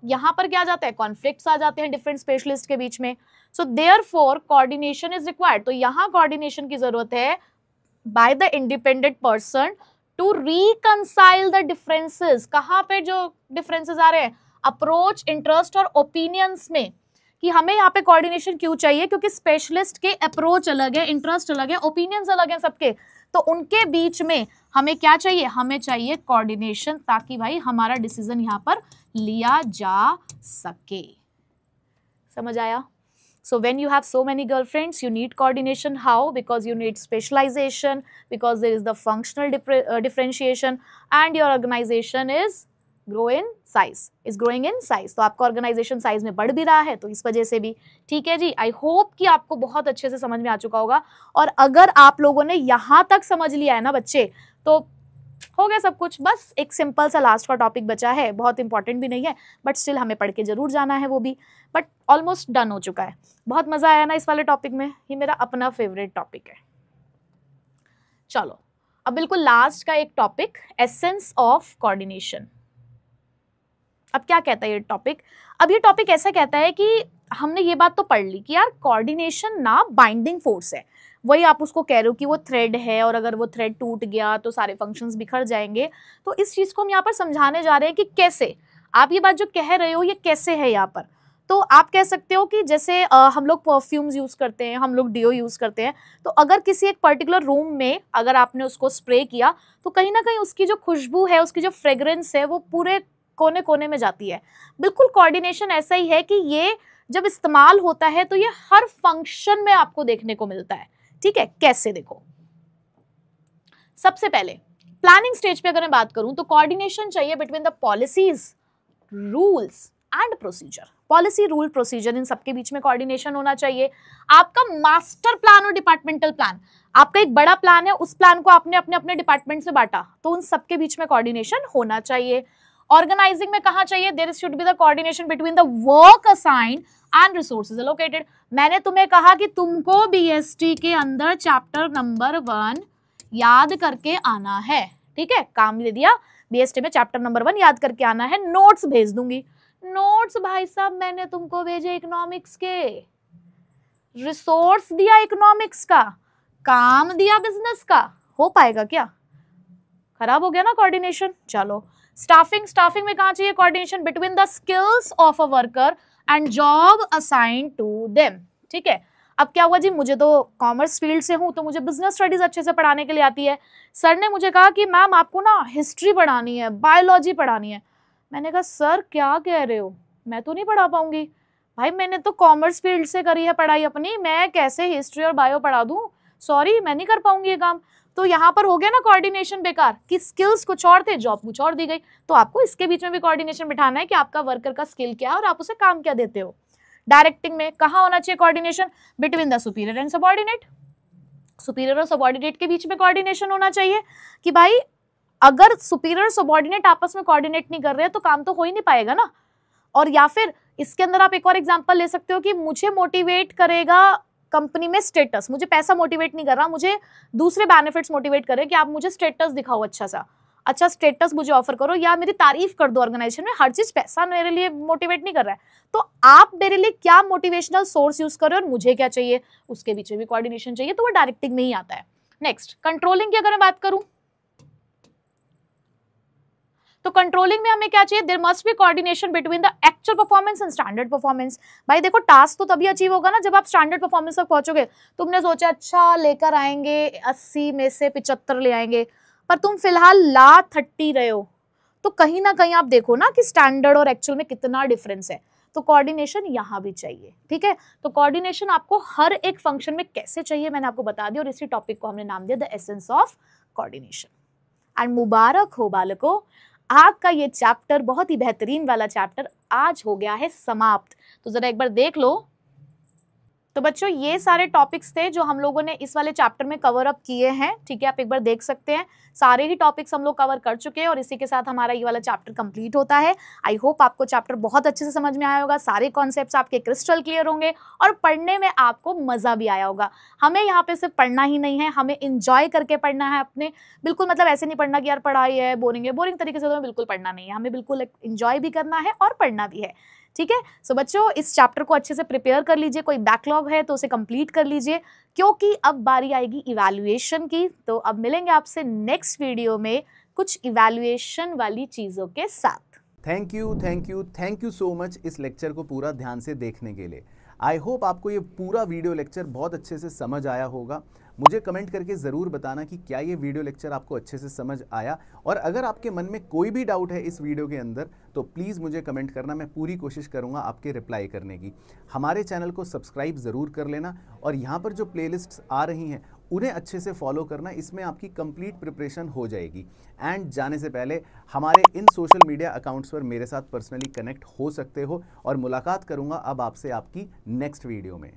यहाँ पर क्या जाता है, कॉन्फ्लिक्ट्स आ जाते हैं डिफरेंट स्पेशलिस्ट के बीच में। So therefore coordination is required, तो यहाँ कोऑर्डिनेशन की जरूरत है by the independent person to reconcile the differences. कहाँ पे जो डिफरेंसेस आ रहे हैं, अप्रोच, इंटरेस्ट और ओपिनियंस में, कि हमें यहाँ पे कोऑर्डिनेशन क्यों चाहिए, क्योंकि स्पेशलिस्ट के अप्रोच अलग है, इंटरेस्ट अलग है, ओपिनियंस अलग है सबके, तो उनके बीच में हमें क्या चाहिए, हमें चाहिए कोऑर्डिनेशन, ताकि भाई हमारा डिसीजन यहाँ पर लिया जा सके। समझ आया? So when you have so many girlfriends, you need coordination. How? Because you need specialization, because there is the functional differentiation, and your organization is growing in size. तो आपका ऑर्गेनाइजेशन साइज में बढ़ भी रहा है, तो इस वजह से भी। ठीक है जी, आई होप कि आपको बहुत अच्छे से समझ में आ चुका होगा। और अगर आप लोगों ने यहाँ तक समझ लिया है ना बच्चे, तो हो गया सब कुछ। बस एक सिंपल सा लास्ट का टॉपिक बचा है, बहुत इंपॉर्टेंट भी नहीं है, बट स्टिल हमें पढ़ के जरूर जाना है वो भी, बट ऑलमोस्ट डन हो चुका है। बहुत मजा आया ना इस वाले टॉपिक में, ये मेरा अपना फेवरेट टॉपिक है। चलो अब बिल्कुल लास्ट का एक टॉपिक, एसेंस ऑफ कोऑर्डिनेशन। अब क्या कहता है ये टॉपिक? अब ये टॉपिक ऐसा कहता है कि हमने ये बात तो पढ़ ली कि यार कोऑर्डिनेशन ना बाइंडिंग फोर्स है, वही आप उसको कह रहे हो कि वो थ्रेड है, और अगर वो थ्रेड टूट गया तो सारे फंक्शंस बिखर जाएंगे। तो इस चीज को हम यहाँ पर समझाने जा रहे हैं कि कैसे, आप ये बात जो कह रहे हो ये कैसे है यहाँ पर। तो आप कह सकते हो कि जैसे हम लोग परफ्यूम्स यूज करते हैं, हम लोग डिओ यूज करते हैं, तो अगर किसी एक पर्टिकुलर रूम में अगर आपने उसको स्प्रे किया, तो कहीं ना कहीं उसकी जो खुशबू है, उसकी जो फ्रेग्रेंस है, वो पूरे कोने कोने में जाती है। बिल्कुल कोऑर्डिनेशन ऐसा ही है कि ये जब इस्तेमाल होता है तो ये हर फंक्शन में आपको देखने को मिलता है। ठीक है, कैसे? देखो, सबसे पहले प्लानिंग स्टेज पे अगर मैं बात करूं तो कोऑर्डिनेशन चाहिए between the policies, rules and procedure. Policy, rule, procedure, इन सबके बीच में कोऑर्डिनेशन होना चाहिए। आपका मास्टर प्लान और डिपार्टमेंटल प्लान, आपका एक बड़ा प्लान है, उस प्लान को आपने अपने अपने डिपार्टमेंट से बांटा, तो उन सबके बीच में कोऑर्डिनेशन होना चाहिए। ऑर्गेनाइजिंग में कहा चाहिए, there should be the coordination between the work assigned and resources allocated. मैंने तुम्हें कहा कि तुमको बीएसटी के अंदर चैप्टर नंबर 1 याद करके आना है। ठीक है, काम दे दिया, बीएसटी में चैप्टर नंबर 1 याद करके आना है, नोट्स भेज दूंगी। नोट्स भाई साहब मैंने तुमको भेजे इकोनॉमिक्स के, रिसोर्स दिया इकोनॉमिक्स का, काम दिया बिजनेस का, हो पाएगा क्या? खराब हो गया ना कोऑर्डिनेशन। चलो स्टाफिंग में कहा चाहिए coordination between the skills of a worker and job assign to them. ठीक है, अब क्या हुआ जी, मुझे तो कॉमर्स फील्ड से हूं, तो मुझे बिजनेस स्टडीज अच्छे से पढ़ाने के लिए आती है। सर ने मुझे कहा कि मैम आपको ना हिस्ट्री पढ़ानी है, बायोलॉजी पढ़ानी है। मैंने कहा सर क्या कह रहे हो, मैं तो नहीं पढ़ा पाऊंगी। भाई मैंने तो कॉमर्स फील्ड से करी है पढ़ाई अपनी, मैं कैसे हिस्ट्री और बायो पढ़ा दूं? सॉरी, मैं नहीं कर पाऊंगी ये काम। तो यहाँ पर हो गया ना कोऑर्डिनेशन बेकार, कि स्किल्स कुछ और थे, जॉब कुछ और दी गई। तो आपको इसके बीच में भी कोऑर्डिनेशन बिठाना है कि आपका वर्कर का स्किल क्या है और आप उसे काम क्या देते हो। डायरेक्टिंग में कहाँ होना चाहिए coordination? Between the superior and subordinate. Superior और सबऑर्डिनेट के बीच में कोऑर्डिनेशन होना चाहिए कि भाई अगर सुपीरियर सबॉर्डिनेट आपस में कोऑर्डिनेट नहीं कर रहे हैं तो काम तो हो ही नहीं पाएगा ना। और या फिर इसके अंदर आप एक और एग्जांपल ले सकते हो कि मुझे मोटिवेट करेगा कंपनी में स्टेटस, मुझे पैसा मोटिवेट नहीं कर रहा, मुझे दूसरे बेनिफिट्स मोटिवेट करे कि आप मुझे स्टेटस दिखाओ, अच्छा स्टेटस मुझे ऑफर करो, या मेरी तारीफ कर दो ऑर्गेनाइजेशन में। हर चीज पैसा मेरे लिए मोटिवेट नहीं कर रहा है, तो आप मेरे लिए क्या मोटिवेशनल सोर्स यूज कर रहे हो और मुझे क्या चाहिए, उसके बीच में भी कोऑर्डिनेशन चाहिए, तो वो डायरेक्टिंग में ही आता है। नेक्स्ट, कंट्रोलिंग की अगर मैं बात करूं तो कंट्रोलिंग में हमें क्या चाहिए, there must be coordination between the actual performance and standard performance. भाई देखो, टास्क तो तभी अचीव होगा ना जब आप स्टैंडर्ड परफॉर्मेंस तक पहुंचोगे। तुमने सोचा अच्छा लेकर आएंगे 80 में से 75 ले आएंगे, पर तुम फिलहाल ला 30 रहे हो, तो कहीं ना कहीं आप देखो ना कि स्टैंडर्ड और एक्चुअल में कितना डिफरेंस है। तो कोऑर्डिनेशन यहाँ भी चाहिए, ठीक है। तो कोऑर्डिनेशन आपको हर एक फंक्शन में कैसे चाहिए मैंने आपको बता दिया, और इसी टॉपिक को हमने नाम दिया the essence of coordination. And मुबारक हो बालकों, आपका ये चैप्टर, बहुत ही बेहतरीन वाला चैप्टर, आज हो गया है समाप्त। तो जरा एक बार देख लो। तो बच्चों, ये सारे टॉपिक्स थे जो हम लोगों ने इस वाले चैप्टर में कवर अप किए हैं, ठीक है। आप एक बार देख सकते हैं, सारे ही टॉपिक्स हम लोग कवर कर चुके हैं और इसी के साथ हमारा ये वाला चैप्टर कंप्लीट होता है। आई होप आपको चैप्टर बहुत अच्छे से समझ में आया होगा, सारे कॉन्सेप्ट्स आपके क्रिस्टल क्लियर होंगे और पढ़ने में आपको मजा भी आया होगा। हमें यहाँ पे सिर्फ पढ़ना ही नहीं है, हमें इंजॉय करके पढ़ना है अपने, बिल्कुल मतलब ऐसे नहीं पढ़ना कि यार पढ़ाई है, बोरिंग तरीके से तो बिल्कुल पढ़ना नहीं है, हमें बिल्कुल इंजॉय भी करना है और पढ़ना भी है, ठीक है। सो बच्चों, इस चैप्टर को अच्छे से प्रिपेयर कर लीजिए, कोई बैकलॉग है तो उसे कंप्लीट कर लीजिए, क्योंकि अब बारी आएगी इवैल्यूएशन की। तो अब मिलेंगे आपसे नेक्स्ट वीडियो में कुछ इवैल्यूएशन वाली चीज़ों के साथ। थैंक यू सो मच इस लेक्चर को पूरा ध्यान से देखने के लिए। आई होप आपको ये पूरा वीडियो लेक्चर बहुत अच्छे से समझ आया होगा। मुझे कमेंट करके ज़रूर बताना कि क्या ये वीडियो लेक्चर आपको अच्छे से समझ आया, और अगर आपके मन में कोई भी डाउट है इस वीडियो के अंदर तो प्लीज़ मुझे कमेंट करना, मैं पूरी कोशिश करूँगा आपके रिप्लाई करने की। हमारे चैनल को सब्सक्राइब ज़रूर कर लेना, और यहाँ पर जो प्लेलिस्ट्स आ रही हैं उन्हें अच्छे से फॉलो करना, इसमें आपकी कंप्लीट प्रिपरेशन हो जाएगी। एंड जाने से पहले हमारे इन सोशल मीडिया अकाउंट्स पर मेरे साथ पर्सनली कनेक्ट हो सकते हो, और मुलाकात करूँगा अब आपसे आपकी नेक्स्ट वीडियो में।